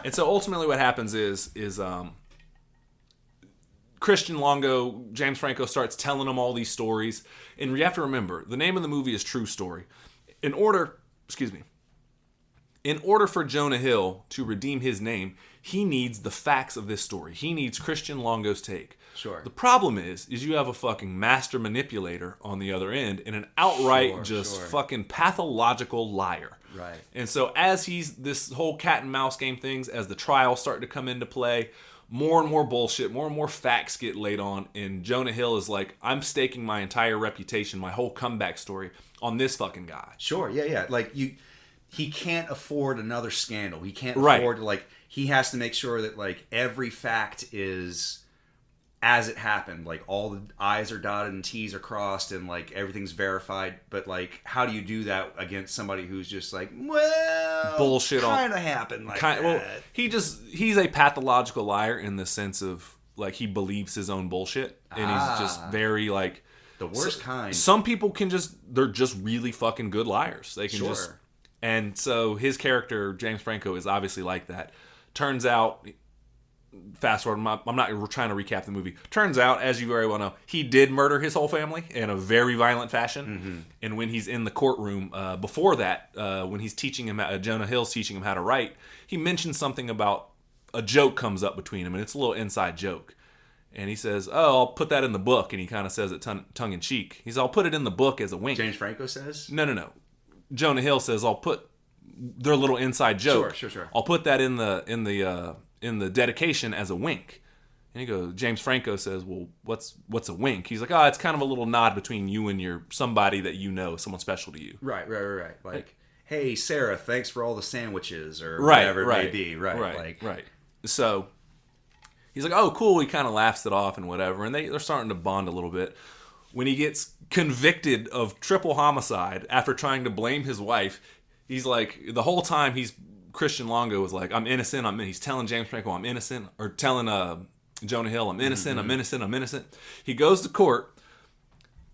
And so ultimately what happens is Christian Longo, James Franco starts telling him all these stories. And you have to remember, the name of the movie is True Story. In order for Jonah Hill to redeem his name, he needs the facts of this story. He needs Christian Longo's take. Sure. The problem is you have a fucking master manipulator on the other end and an outright fucking pathological liar. Right. And so as this whole cat and mouse game things, as the trials start to come into play, more and more bullshit, more and more facts get laid on, and Jonah Hill is like, I'm staking my entire reputation, my whole comeback story on this fucking guy. Sure, yeah. Like, he can't afford another scandal. He can't afford to, like, he has to make sure that, like, every fact is as it happened. Like, all the I's are dotted and T's are crossed and, like, everything's verified. But, like, how do you do that against somebody who's just like, well, bullshit kind of happened like that? Well, he's a pathological liar in the sense of, like, he believes his own bullshit. And he's just very, like... The worst kind. Some people they're just really fucking good liars. They can just... And so his character, James Franco, is obviously like that. Turns out... Fast forward, I'm not trying to recap the movie. Turns out, as you very well know, he did murder his whole family in a very violent fashion. Mm-hmm. And when he's in the courtroom, before that, when he's teaching him, Jonah Hill's teaching him how to write, he mentions something about a joke comes up between him, and it's a little inside joke. And he says, "Oh, I'll put that in the book." And he kind of says it tongue in cheek. He says, "I'll put it in the book as a wink." James Franco says? No. Jonah Hill says, "I'll put their little inside joke. Sure. I'll put that in the dedication as a wink." And he goes, James Franco says, "Well, what's a wink?" He's like, "Oh, it's kind of a little nod between you and somebody that you know, someone special to you." Right. Like, hey, Sarah, thanks for all the sandwiches, or whatever it may be. Right. So he's like, "Oh, cool." He kind of laughs it off and whatever, and they're starting to bond a little bit. When he gets convicted of triple homicide after trying to blame his wife, he's like, the whole time Christian Longo was like, "I'm innocent." He's telling James Franco, "I'm innocent," or telling Jonah Hill, "I'm innocent. Mm-hmm. I'm innocent." He goes to court.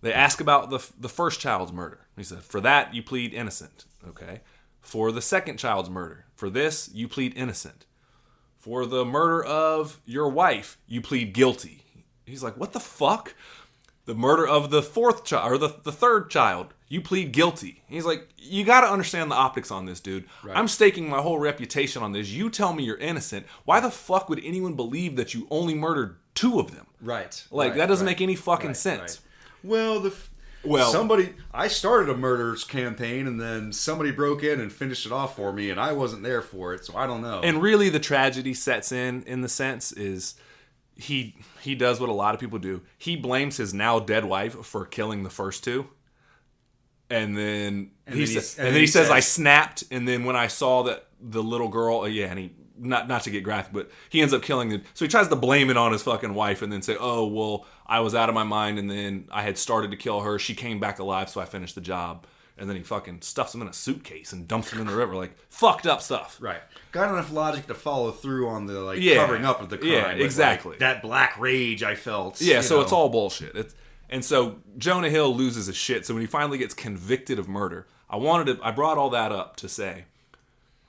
They ask about the first child's murder. He said, "For that you plead innocent." Okay. "For the second child's murder, for this you plead innocent. For the murder of your wife, you plead guilty." He's like, "What the fuck?" "The murder of the fourth child, or the third child, you plead guilty." He's like, "You got to understand the optics on this, dude. Right. I'm staking my whole reputation on this. You tell me you're innocent. Why the fuck would anyone believe that you only murdered 2 of them?" Right. Like, that doesn't make any fucking sense. Right. I started a murder's campaign, and then somebody broke in and finished it off for me, and I wasn't there for it, so I don't know. And really, the tragedy sets in the sense is... He does what a lot of people do. He blames his now dead wife for killing the first 2. And then he says, "I snapped." And then when I saw that the little girl, and he, not to get graphic, but he ends up killing them. So he tries to blame it on his fucking wife and then say, "Oh, well, I was out of my mind and then I had started to kill her. She came back alive, so I finished the job." And then he fucking stuffs him in a suitcase and dumps him in the river. Like, fucked up stuff. Right. Got enough logic to follow through on the, covering up of the crime. Yeah, exactly. Like, that black rage I felt. Yeah, so it's all bullshit. And so Jonah Hill loses his shit. So when he finally gets convicted of murder, I brought all that up to say,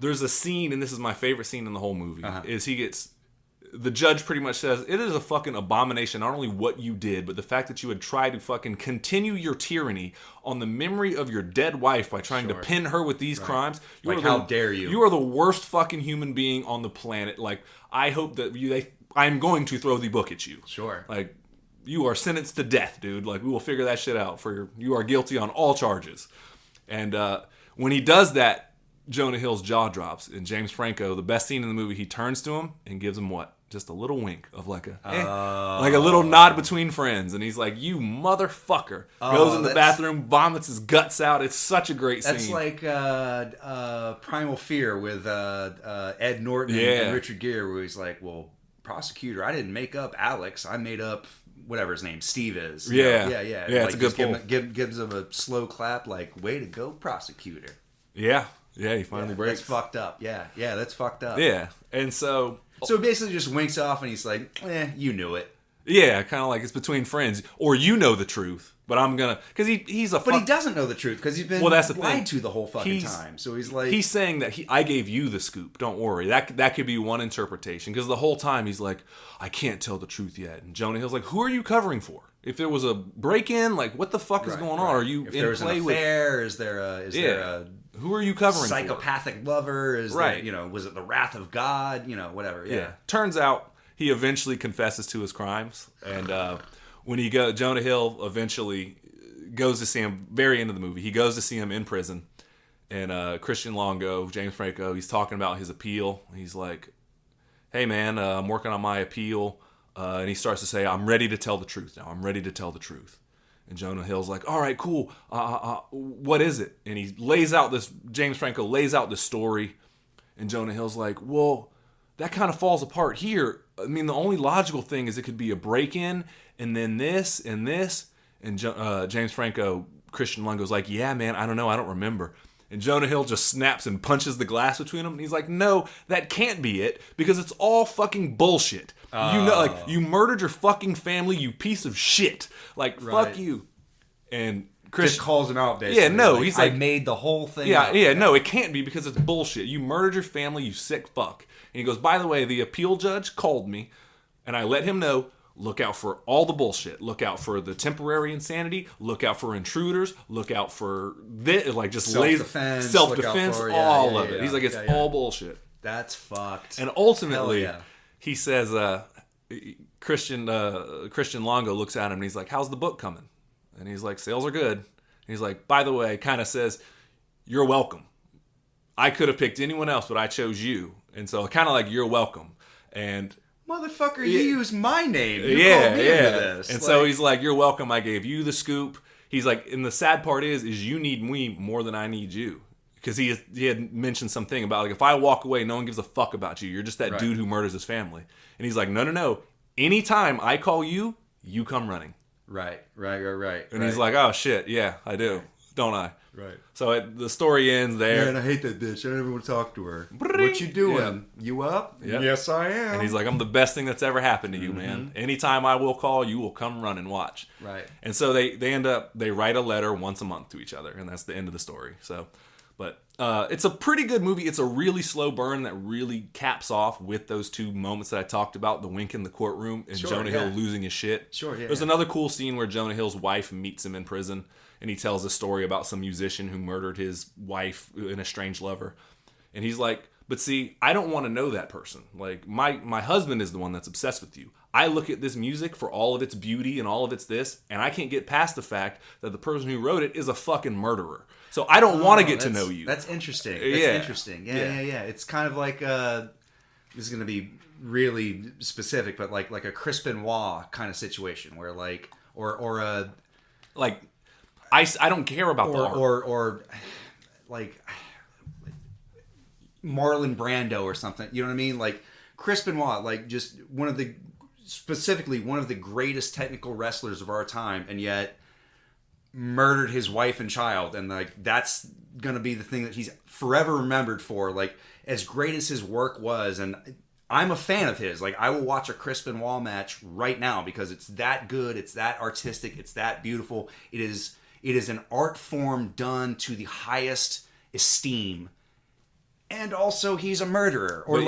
there's a scene, and this is my favorite scene in the whole movie, is the judge pretty much says, "It is a fucking abomination, not only what you did, but the fact that you had tried to fucking continue your tyranny on the memory of your dead wife by trying to pin her with these crimes. How dare you? You are the worst fucking human being on the planet. Like, I hope that I'm going to throw the book at you. Sure. Like, you are sentenced to death, dude. Like, we will figure that shit out. You are guilty on all charges." And when he does that, Jonah Hill's jaw drops. And James Franco, the best scene in the movie, he turns to him and gives him what? Just a little wink of like a little nod between friends. And he's like, "You motherfucker." Goes in the bathroom, vomits his guts out. It's such a great scene. That's like Primal Fear with Ed Norton and Richard Gere, where he's like, "Well, prosecutor, I didn't make up Alex. I made up whatever his name, Steve is." Yeah. Like, it's a good pull. Gives him a slow clap, like, "Way to go, prosecutor." Yeah, he finally breaks. That's fucked up. Yeah, that's fucked up. Yeah, and so he basically just winks off, and he's like, "You knew it." Yeah, kind of like it's between friends, or you know the truth. But I'm gonna, because he's a. But he doesn't know the truth because he's been that's the lied thing. to the whole fucking time. So he's like, he's saying that I gave you the scoop. Don't worry. That could be one interpretation. Because the whole time he's like, I can't tell the truth yet. And Jonah Hill's like, who are you covering for? If there was a break-in, like what the fuck is going on? Are you if in there's play an affair? Is there a who are you covering psychopathic lover? Is right? There, was it the wrath of God? Whatever. Yeah. Turns out he eventually confesses to his crimes, and when Jonah Hill eventually goes to see him, very end of the movie, he goes to see him in prison, and Christian Longo, James Franco, he's talking about his appeal. He's like, hey man, I'm working on my appeal, and he starts to say, I'm ready to tell the truth now. I'm ready to tell the truth. And Jonah Hill's like, all right, cool. What is it? And James Franco lays out this story, and Jonah Hill's like, well, that kind of falls apart here. I mean, the only logical thing is it could be a break-in, and then this, and this. And James Franco, Christian Lungo's like, yeah, man, I don't know. I don't remember. And Jonah Hill just snaps and punches the glass between them. And he's like, no, that can't be it because it's all fucking bullshit. You murdered your fucking family, you piece of shit. Like, fuck you. And Just calls him out, basically. Yeah, no, he's like, I made the whole thing up. Yeah, no, it can't be because it's bullshit. You murdered your family, you sick fuck. And he goes, by the way, the appeal judge called me, and I let him know, look out for all the bullshit. Look out for the temporary insanity. Look out for intruders. Look out for this, like just self-defense, all of it. He's like, it's all bullshit. That's fucked. And ultimately, he says, Christian Longo looks at him and he's like, how's the book coming? And he's like, sales are good. And he's like, by the way, kind of says, you're welcome. I could have picked anyone else, but I chose you. And so kind of like, you're welcome. And motherfucker, you used my name. You called me into this. And so he's like, you're welcome. I gave you the scoop. He's like, and the sad part is you need me more than I need you. Because he had mentioned something about, like, if I walk away, no one gives a fuck about you. You're just that dude who murders his family. And he's like, no. Anytime I call you, you come running. Right. And he's like, oh, shit, yeah, I do. Don't I? Right. So the story ends there. Man, I hate that bitch. I don't ever want to talk to her. What you doing? Yeah. You up? Yep. Yes, I am. And he's like, I'm the best thing that's ever happened to you, man. Anytime I will call, you will come run and watch. Right. And so they write a letter once a month to each other, and that's the end of the story. So, but it's a pretty good movie. It's a really slow burn that really caps off with those two moments that I talked about, the wink in the courtroom and Jonah Hill losing his shit. There's another cool scene where Jonah Hill's wife meets him in prison, and he tells a story about some musician who murdered his wife and a strange lover. And he's like, but see, I don't want to know that person. Like, my husband is the one that's obsessed with you. I look at this music for all of its beauty and all of its this, and I can't get past the fact that the person who wrote it is a fucking murderer. So I don't want to get to know you. That's interesting. Interesting. Yeah. It's kind of like, this is going to be really specific, but like a Chris Benoit kind of situation where like, or a... Like... I don't care about the art. Or like Marlon Brando or something. You know what I mean? Like Chris Benoit, like just specifically one of the greatest technical wrestlers of our time, and yet murdered his wife and child. And like that's gonna be the thing that he's forever remembered for. Like as great as his work was, and I'm a fan of his. Like I will watch a Chris Benoit match right now because it's that good, it's that artistic, it's that beautiful. It is an art form done to the highest esteem. And also, he's a murderer. Or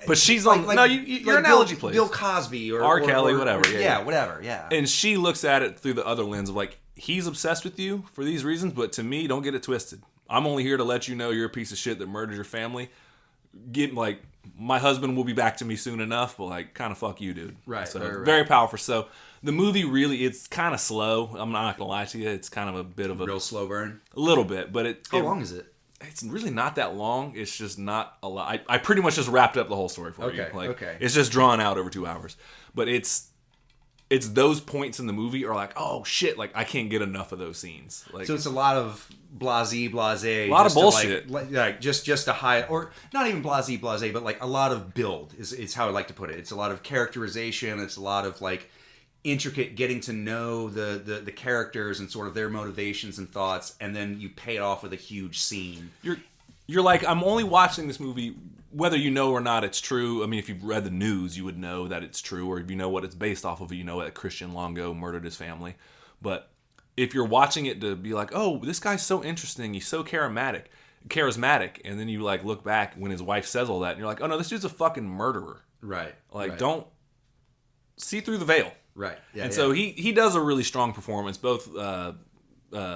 but she's on... Like, no, your analogy plays. Bill Cosby or... R. Kelly, whatever. Yeah, whatever, yeah. And she looks at it through the other lens of like, he's obsessed with you for these reasons, but to me, don't get it twisted. I'm only here to let you know you're a piece of shit that murdered your family. My husband will be back to me soon enough, but like, kind of fuck you, dude. Right. So very powerful. So the movie really, it's kind of slow. I'm not gonna lie to you. It's kind of a bit of a real slow burn. A little bit, but how long is it? It's really not that long. It's just not a lot. I pretty much just wrapped up the whole story for you. Okay. It's just drawn out over 2 hours, but it's those points in the movie are like, oh shit, like I can't get enough of those scenes. Like, so it's a lot of blase, a lot of bullshit, like just a high, or not even blase, but like a lot of build is how I like to put it. It's a lot of characterization. It's a lot of like intricate getting to know the characters and sort of their motivations and thoughts, and then you pay it off with a huge scene. You're like, I'm only watching this movie whether you know or not it's true. I mean, if you've read the news, you would know that it's true, or if you know what it's based off of, you know that Christian Longo murdered his family. But if you're watching it to be like, oh, this guy's so interesting, he's so charismatic, and then you like look back when his wife says all that, and you're like, oh no, this dude's a fucking murderer. Right. Like, right. don't see through the veil. Right. Yeah, and yeah. so he does a really strong performance. Both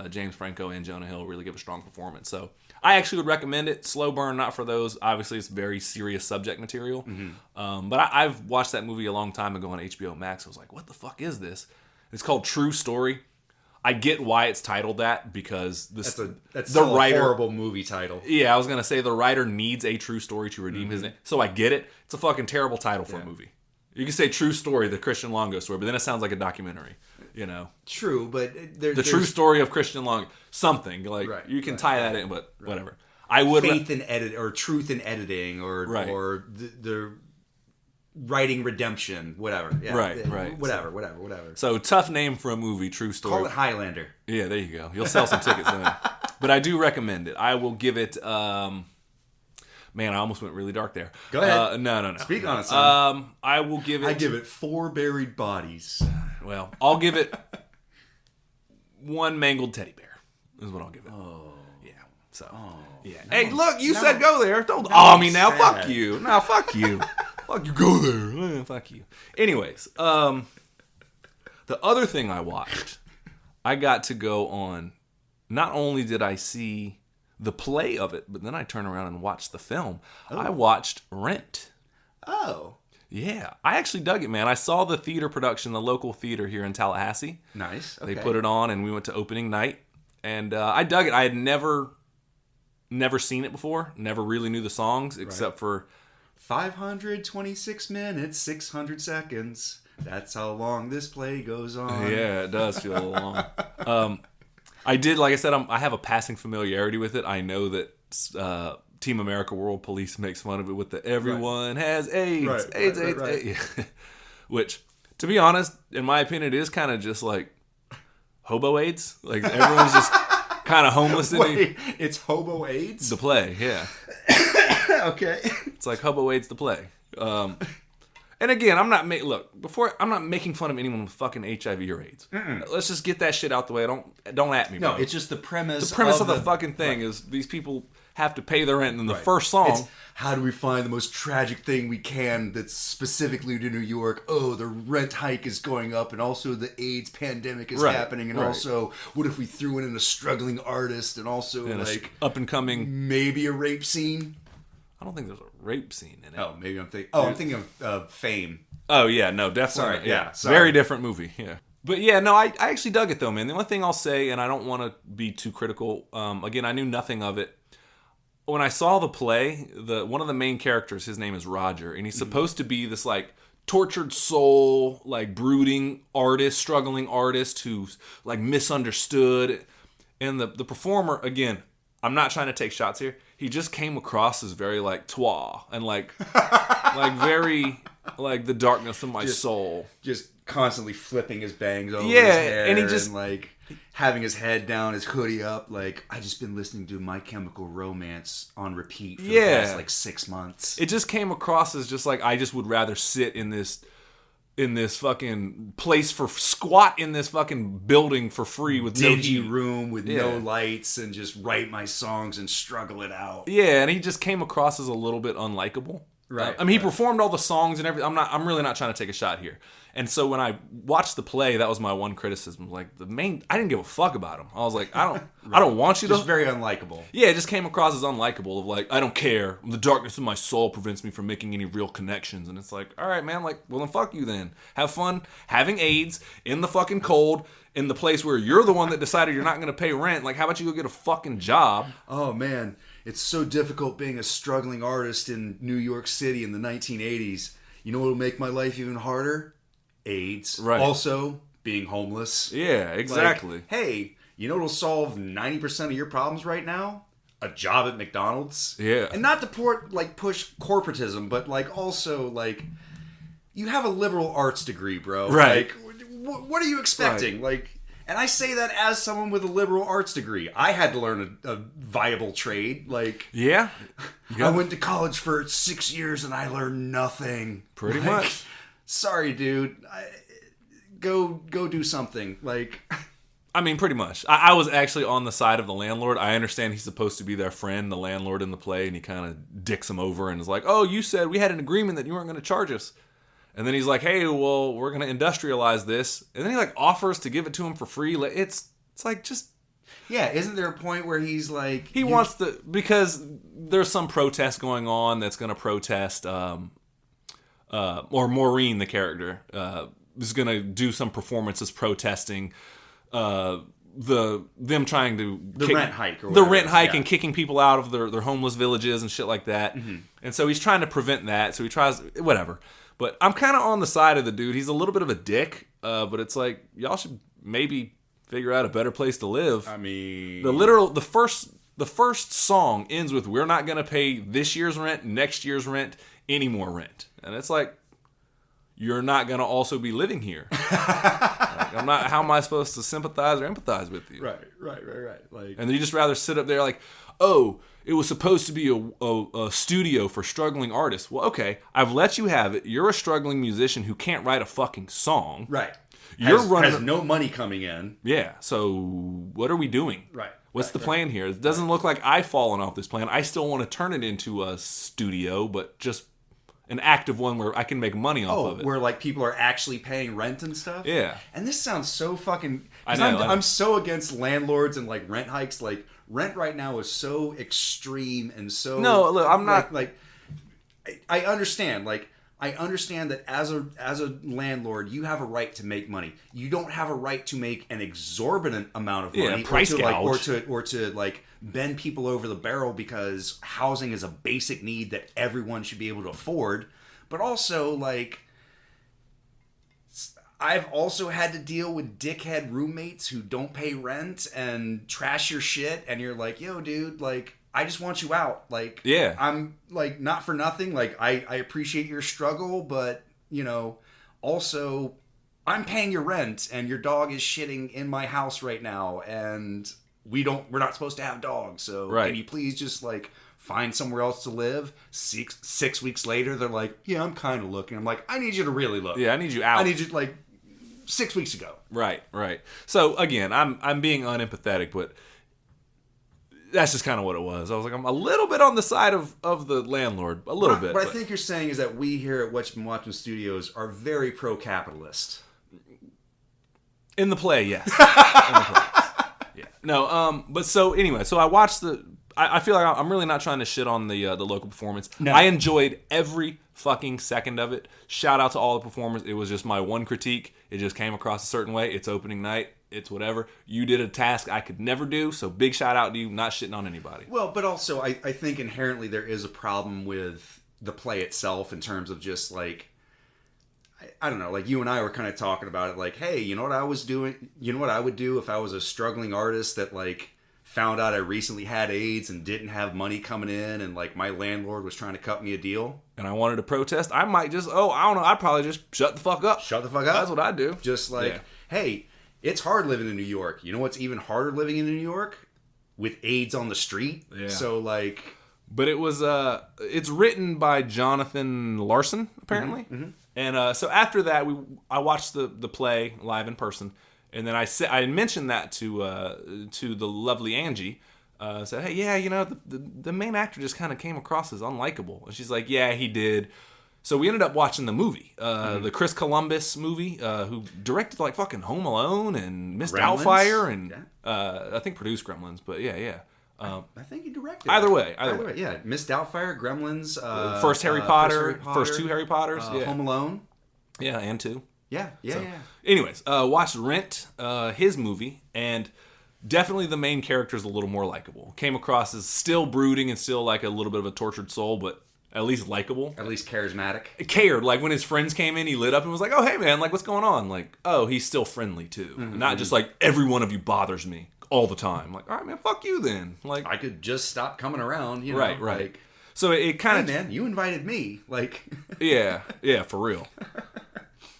James Franco and Jonah Hill really give a strong performance. So I actually would recommend it. Slow burn, not for those. Obviously, it's very serious subject material. Mm-hmm. But I've watched that movie a long time ago on HBO Max. I was like, what the fuck is this? It's called True Story. I get why it's titled that, because that's the still writer, a horrible movie title. Yeah, I was gonna say the writer needs a true story to redeem his name. So I get it. It's a fucking terrible title for a movie. You can say True Story, the Christian Longo story, but then it sounds like a documentary. You know, True, but the true story of Christian Longo, something like you can tie that in, but whatever. I would faith in edit or truth in editing or the writing redemption, whatever. Yeah, right. Whatever. So tough name for a movie, True Story. Call it Highlander. Yeah, there you go. You'll sell some tickets then. But I do recommend it. I will give it. Man, I almost went really dark there. Go ahead. No. Speak on it, son. I will give it. I give it 4 buried bodies. Well, I'll give it 1 mangled teddy bear. Is what I'll give it. Oh. Yeah. So. Oh. Yeah. Hey, look, you said go there. Don't. Oh, me now. Fuck you. No, fuck you. Fuck you. Go there. Fuck you. Anyways, the other thing I watched, I got to go on. Not only did I see the play of it, but then I turned around and watched the film. Oh. I watched Rent. Oh. Yeah, I actually dug it, man. I saw the theater production, the local theater here in Tallahassee. Nice. Okay. They put it on, and we went to opening night, and I dug it. I had never seen it before. Never really knew the songs except for 526 minutes, 600 seconds. That's how long this play goes on. Yeah, it does feel a little long. I did, like I said, I have a passing familiarity with it. I know that Team America World Police makes fun of it with the everyone has AIDS. AIDS. Which, to be honest, in my opinion, it is kind of just like hobo AIDS. Like, everyone's just kind of homeless. Wait, it's hobo AIDS? The play, yeah. Okay. It's like hobo AIDS the play. And again, I'm not making fun of anyone with fucking HIV or AIDS. Let's just get that shit out the way. Don't at me, bro. No, it's just the premise. The premise of the fucking thing is these people have to pay their rent, and then the first song. It's, how do we find the most tragic thing we can that's specifically to New York? Oh, the rent hike is going up, and also the AIDS pandemic is happening, and also, what if we threw in a struggling artist, and also like up and coming, maybe a rape scene? I don't think there's a rape scene in it. Oh, maybe I'm thinking. Oh, I'm thinking of Fame. Oh yeah, no, definitely. Sorry. Very different movie. Yeah. But yeah, no, I actually dug it though, man. The only thing I'll say, and I don't want to be too critical. Again, I knew nothing of it. When I saw the play, one of the main characters, his name is Roger, and he's supposed to be this like tortured soul, like brooding artist, struggling artist who's like misunderstood. And the performer, again, I'm not trying to take shots here. He just came across as very like toi and like very like the darkness of my soul. Just constantly flipping his bangs over his hair, and he just and like having his head down, his hoodie up. Like, I just been listening to My Chemical Romance on repeat for the past like 6 months. It just came across as just like I just would rather sit in this fucking place squat in this fucking building for free with dingy room with no lights and just write my songs and struggle it out. Yeah, and he just came across as a little bit unlikable. Right. I mean, he performed all the songs and everything. I'm really not trying to take a shot here. And so when I watched the play, that was my one criticism. Like I didn't give a fuck about him. I was like, I don't want you to. Just very unlikable. Yeah, it just came across as unlikable. Of like, I don't care. The darkness of my soul prevents me from making any real connections. And it's like, all right, man. Like, well then, fuck you then. Have fun having AIDS in the fucking cold in the place where you're the one that decided you're not going to pay rent. Like, how about you go get a fucking job? Oh man, it's so difficult being a struggling artist in New York City in the 1980s. You know what'll make my life even harder? AIDS. Right. Also, being homeless. Yeah, exactly. Like, hey, you know what'll solve 90% of your problems right now? A job at McDonald's. Yeah. And not to push corporatism, but like also like you have a liberal arts degree, bro. Right. Like, what are you expecting? Right. Like, and I say that as someone with a liberal arts degree. I had to learn a viable trade. Like, yeah. I went to college for 6 years and I learned nothing. Pretty much. Sorry, dude. Go do something. Like, I mean, pretty much. I was actually on the side of the landlord. I understand he's supposed to be their friend, the landlord in the play, and he kind of dicks him over and is like, "Oh, you said we had an agreement that you weren't going to charge us." And then he's like, "Hey, well, we're going to industrialize this." And then he like offers to give it to him for free. It's like just... Yeah, isn't there a point where he's like... He wants to... Because there's some protest going on that's going to protest... or Maureen, the character, is going to do some performances protesting... them trying to rent hike or the rent hike and kicking people out of their homeless villages and shit like that. And so he's trying to prevent that. So he tries whatever. But I'm kind of on the side of the dude. He's a little bit of a dick, but it's like y'all should maybe figure out a better place to live. I mean, the first song ends with "We're not gonna pay this year's rent, next year's rent, any more rent," and it's like, you're not gonna also be living here. Like, I'm not. How am I supposed to sympathize or empathize with you? Right. Like, and then you just rather sit up there like, oh, it was supposed to be a studio for struggling artists. Well, okay, I've let you have it. You're a struggling musician who can't write a fucking song. Right. Has no money coming in. Yeah. So what are we doing? Right. What's the plan here? It doesn't look like I've fallen off this plan. I still want to turn it into a studio, but just an active one where I can make money off of it. Where like people are actually paying rent and stuff. Yeah. And this sounds so fucking... I know. I'm so against landlords and like rent hikes. Like rent right now is so extreme and so... No, look, I'm not... Like I understand. Like I understand that as a landlord, you have a right to make money. You don't have a right to make an exorbitant amount of money, price gouge, or to like bend people over the barrel because housing is a basic need that everyone should be able to afford. But also, like, I've also had to deal with dickhead roommates who don't pay rent and trash your shit, and you're like, yo, dude, like, I just want you out. Like, yeah. I'm, like, not for nothing. Like, I appreciate your struggle, but, you know, also, I'm paying your rent, and your dog is shitting in my house right now, and we're not supposed to have dogs, so can you please just, like, find somewhere else to live? Six weeks later, they're like, yeah, I'm kind of looking. I'm like, I need you to really look. Yeah, I need you out. I need you, like, 6 weeks ago. Right. So, again, I'm being unempathetic, but... that's just kind of what it was. I was like, I'm a little bit on the side of the landlord. A little bit. What I think you're saying is that we here at What's Been Watching Studios are very pro-capitalist. In the play, yes. In the play, yes. Yeah. No, but so anyway, so I watched I feel like I'm really not trying to shit on the local performance. No. I enjoyed every fucking second of it. Shout out to all the performers. It was just my one critique. It just came across a certain way. It's opening night. It's whatever. You did a task I could never do, so big shout out to you, not shitting on anybody. Well, but also I think inherently there is a problem with the play itself in terms of just like, I don't know, like you and I were kind of talking about it like, hey, you know what I was doing? You know what I would do if I was a struggling artist that like found out I recently had AIDS and didn't have money coming in and like my landlord was trying to cut me a deal? And I wanted to protest. I might just, I don't know, I'd probably just shut the fuck up. Shut the fuck up? That's what I'd do. Just like, hey, it's hard living in New York. You know what's even harder living in New York? With AIDS on the street. Yeah. So like... But it was, it's written by Jonathan Larson, apparently. Mm-hmm. And so after that, I watched the play live in person. And then I mentioned that to the lovely Angie. Said, hey, yeah, you know, the main actor just kind of came across as unlikable. And she's like, yeah, he did. So we ended up watching the movie, the Chris Columbus movie, who directed like fucking Home Alone and Miss Doubtfire and I think produced Gremlins, but yeah. I think he directed. Either way. Yeah, Miss Doubtfire, Gremlins, first Harry Potter, first two Harry Potters, Home Alone, yeah, and two. Yeah. Anyways, watched Rent, his movie, and definitely the main character is a little more likable. Came across as still brooding and still like a little bit of a tortured soul, but at least likable. At least charismatic. Cared. Like when his friends came in, he lit up and was like, oh, hey man, like what's going on? Like, oh, he's still friendly too. Mm-hmm. Not just like, every one of you bothers me all the time. Like, all right, man, fuck you then. Like, I could just stop coming around, you know. Right. Like, so it kind of... Hey man, you invited me. Like... yeah, for real.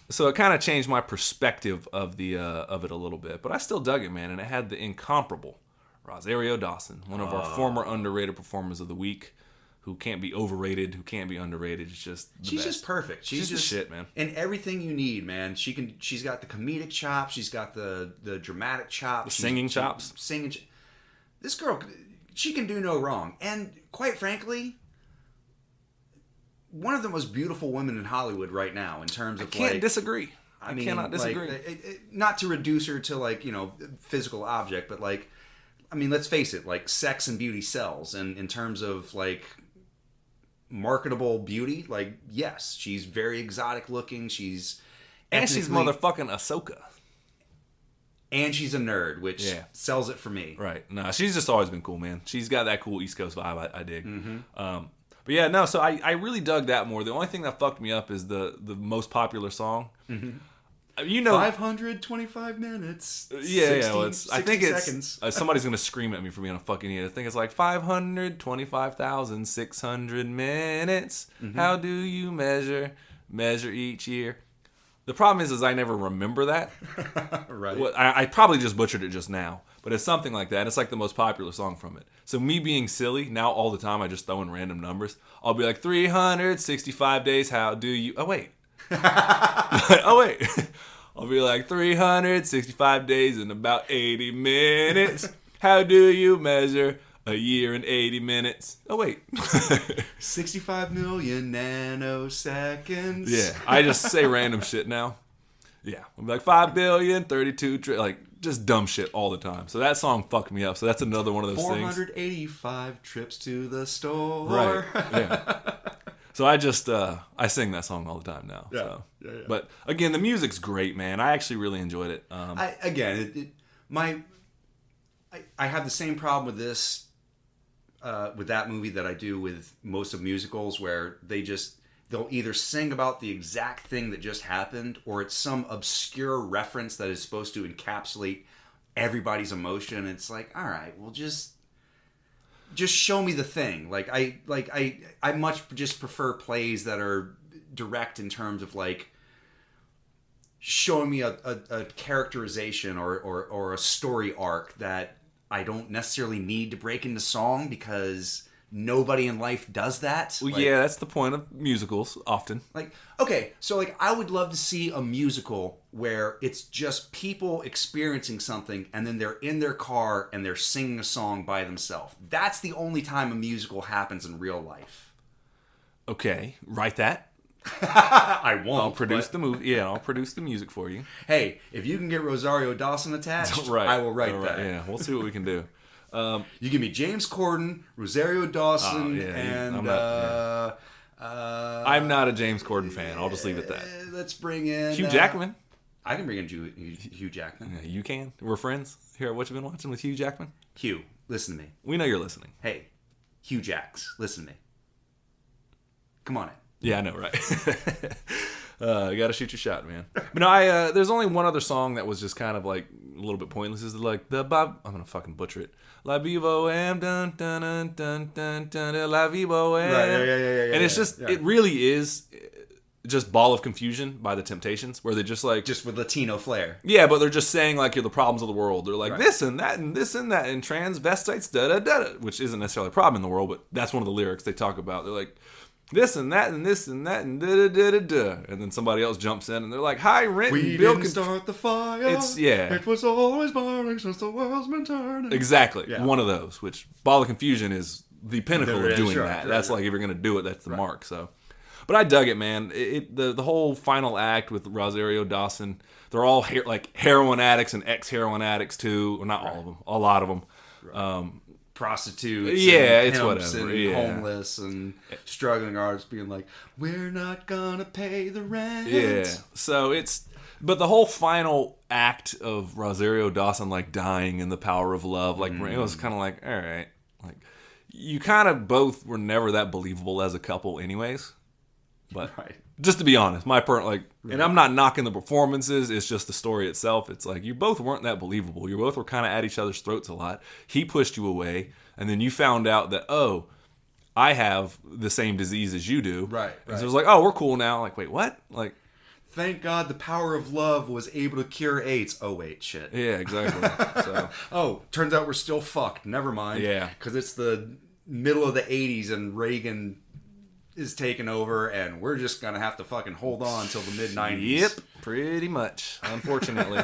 So it kind of changed my perspective of it a little bit. But I still dug it, man. And it had the incomparable Rosario Dawson, one of our former underrated performers of the week. who can't be overrated, who can't be underrated. It's just she's best. just perfect. She's just the shit, man. And everything you need, man. She's got the comedic chops. She's got the dramatic chops. The singing chops. This girl, she can do no wrong. And quite frankly, one of the most beautiful women in Hollywood right now in terms of I can't disagree. I mean, cannot disagree. Not to reduce her to like, physical object, but like, I mean, let's face it, like sex and beauty sells. And in terms of like marketable beauty, like, yes, she's very exotic looking. And she's motherfucking Ahsoka. And she's a nerd, which sells it for me. Right. No, she's just always been cool, man. She's got that cool East Coast vibe I dig. Mm-hmm. But yeah, no, so I really dug that more. The only thing that fucked me up is the most popular song. Mm-hmm. 525 minutes. 60, well, I think seconds. It's somebody's gonna scream at me for being a fucking idiot. I think it's like 525,600 minutes. Mm-hmm. How do you measure each year? The problem is I never remember that. Right. Well, I probably just butchered it just now, but it's something like that. It's like the most popular song from it. So me being silly now all the time, I just throw in random numbers. I'll be like 365 days. How do you? Oh wait. Oh wait. I'll be like 365 days in about 80 minutes. How do you measure a year in 80 minutes? Oh wait. 65 million nanoseconds. Yeah, I just say random shit now. Yeah, I'll be like 5 billion, 32 like just dumb shit all the time. So that song fucked me up. So that's another one of those 485 things. trips to the store. Right. Yeah. So I just I sing that song all the time now. Yeah. So. Yeah. But again, the music's great, man. I actually really enjoyed it. I have the same problem with this with that movie that I do with most of musicals, where they'll either sing about the exact thing that just happened, or it's some obscure reference that is supposed to encapsulate everybody's emotion. It's like, all right, well, just show me the thing. I much just prefer plays that are direct in terms of like showing me a characterization or a story arc that I don't necessarily need to break into song, because nobody in life does that. Well, yeah, that's the point of musicals often. Like, okay, so like I would love to see a musical where it's just people experiencing something and then they're in their car and they're singing a song by themselves. That's the only time a musical happens in real life. Okay, write that. I won't. I'll produce the movie. Yeah, I'll produce the music for you. Hey, if you can get Rosario Dawson attached, right. I will write that. Yeah, we'll see what we can do. You give me James Corden, Rosario Dawson, I'm not a James Corden fan. I'll just leave it at that. Let's bring in Hugh Jackman. I can bring in Hugh Jackman. Yeah, you can. We're friends. Here, what you been watching with Hugh Jackman? Hugh, listen to me. We know you're listening. Hey, Hugh Jacks, listen to me. Come on in. Yeah, I know, right? You got to shoot your shot, man. But no, there's only one other song that was just kind of like a little bit pointless. Is like the Bob. I'm gonna fucking butcher it. La vivo am dun dun dun dun dun dun la vivo am. Right, yeah. And it's just, it really is just Ball of Confusion by the Temptations, where they just like with Latino flair. Yeah, but they're just saying like you're the problems of the world. They're like this and that and this and that and transvestites da da da, which isn't necessarily a problem in the world, but that's one of the lyrics they talk about. They're like, this and that and this and that and da da da da da, and then somebody else jumps in and they're like, "Hi, Rent and Bill didn't start the fire. It was always burning since the world's been turning." Exactly, one of those. Which Ball of Confusion is the pinnacle of doing that. Right, that's like if you're gonna do it, that's the mark. So, but I dug it, man. The whole final act with Rosario Dawson. They're all like heroin addicts and ex-heroin addicts too. Well, not all of them, a lot of them. Right. Prostitutes, it's pimps whatever, and homeless and struggling artists being like, "We're not gonna pay the rent." Yeah, so but the whole final act of Rosario Dawson like dying in the power of love, like it was kind of like, all right, like you kind of both were never that believable as a couple, anyways. But just to be honest, and I'm not knocking the performances. It's just the story itself. It's like you both weren't that believable. You both were kind of at each other's throats a lot. He pushed you away, and then you found out that I have the same disease as you do. Right. And so it was like, oh, we're cool now. Like, wait, what? Like, thank God the power of love was able to cure AIDS. Oh wait, shit. Yeah, exactly. So, turns out we're still fucked. Never mind. Yeah, because it's the middle of the 80s and Reagan is taking over, and we're just gonna have to fucking hold on until the mid 90s. Yep, pretty much. Unfortunately.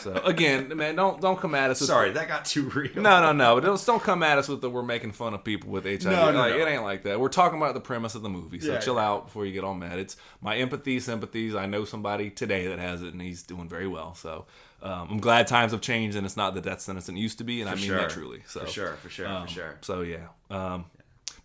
So again, man, don't come at us. Sorry, that got too real. No. Don't come at us with the we're making fun of people with HIV. No. It ain't like that. We're talking about the premise of the movie. So Yeah, chill out before you get all mad. It's my sympathies. I know somebody today that has it, and he's doing very well. So I'm glad times have changed, and it's not the death sentence it used to be, and I mean that truly. So for sure. So yeah.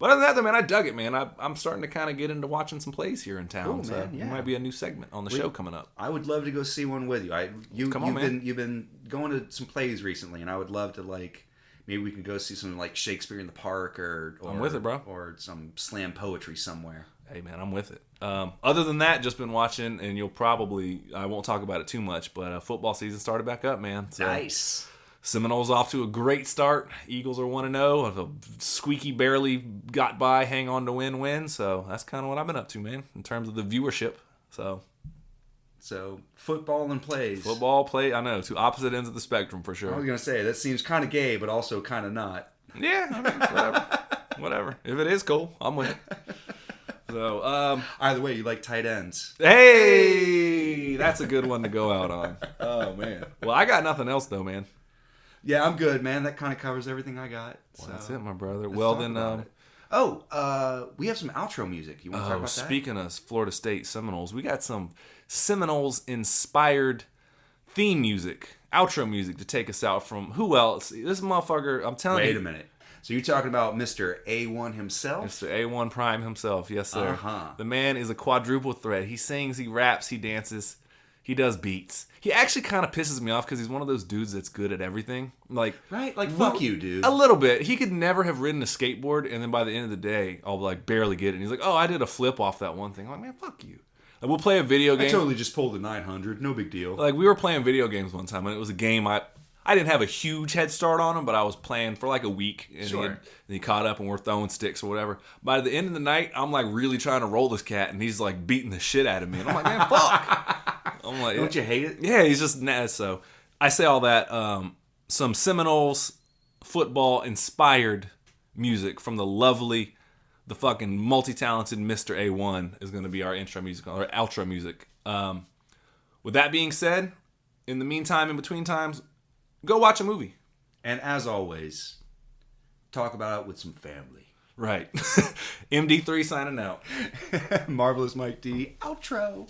But other than that, though, man, I dug it, man. I'm starting to kind of get into watching some plays here in town. Cool, so man, yeah. it might be a new segment on the show coming up. I would love to go see one with you. Come on, man. You've been going to some plays recently, and I would love to maybe we can go see some like Shakespeare in the Park or I'm with it, bro. Or some slam poetry somewhere. Hey, man, I'm with it. Other than that, just been watching, and I won't talk about it too much, but football season started back up, man. So, nice. Seminoles off to a great start. Eagles are 1-0. A squeaky barely got by, hang on to win. So that's kind of what I've been up to, man, in terms of the viewership. So football and plays. Football, play, I know, two opposite ends of the spectrum for sure. I was going to say, that seems kind of gay, but also kind of not. Yeah, I mean, whatever. If it is cool, I'm with it. So, either way, you like tight ends. Hey, that's a good one to go out on. Oh, man. Well, I got nothing else, though, man. Yeah, I'm good, man. That kind of covers everything I got. Well, so that's it, my brother. Well, then... we have some outro music. You want to talk about that? Speaking of Florida State Seminoles, we got some Seminoles-inspired theme music, outro music to take us out from... Who else? This motherfucker, I'm telling you... Wait a minute. So you're talking about Mr. A1 himself? Mr. A1 Prime himself, yes, sir. Uh-huh. The man is a quadruple threat. He sings, he raps, he dances, he does beats. He actually kind of pisses me off because he's one of those dudes that's good at everything. Like, right? Like, fuck you, dude. A little bit. He could never have ridden a skateboard, and then by the end of the day, I'll like barely get it. And he's like, oh, I did a flip off that one thing. I'm like, man, fuck you. Like, we'll play a video game. I totally just pulled a 900. No big deal. Like, we were playing video games one time, and it was a game I didn't have a huge head start on him, but I was playing for like a week, and he caught up, and we're throwing sticks or whatever. By the end of the night, I'm like really trying to roll this cat, and he's like beating the shit out of me. And I'm like, man, fuck. I'm like, don't you hate it? Yeah, he's just so. I say all that. Some Seminoles football inspired music from the fucking multi-talented Mr. A1 is going to be our intro music or outro music. With that being said, in the meantime, in between times, go watch a movie. And as always, talk about it with some family. Right. MD3 signing out. Marvelous Mike D. Outro.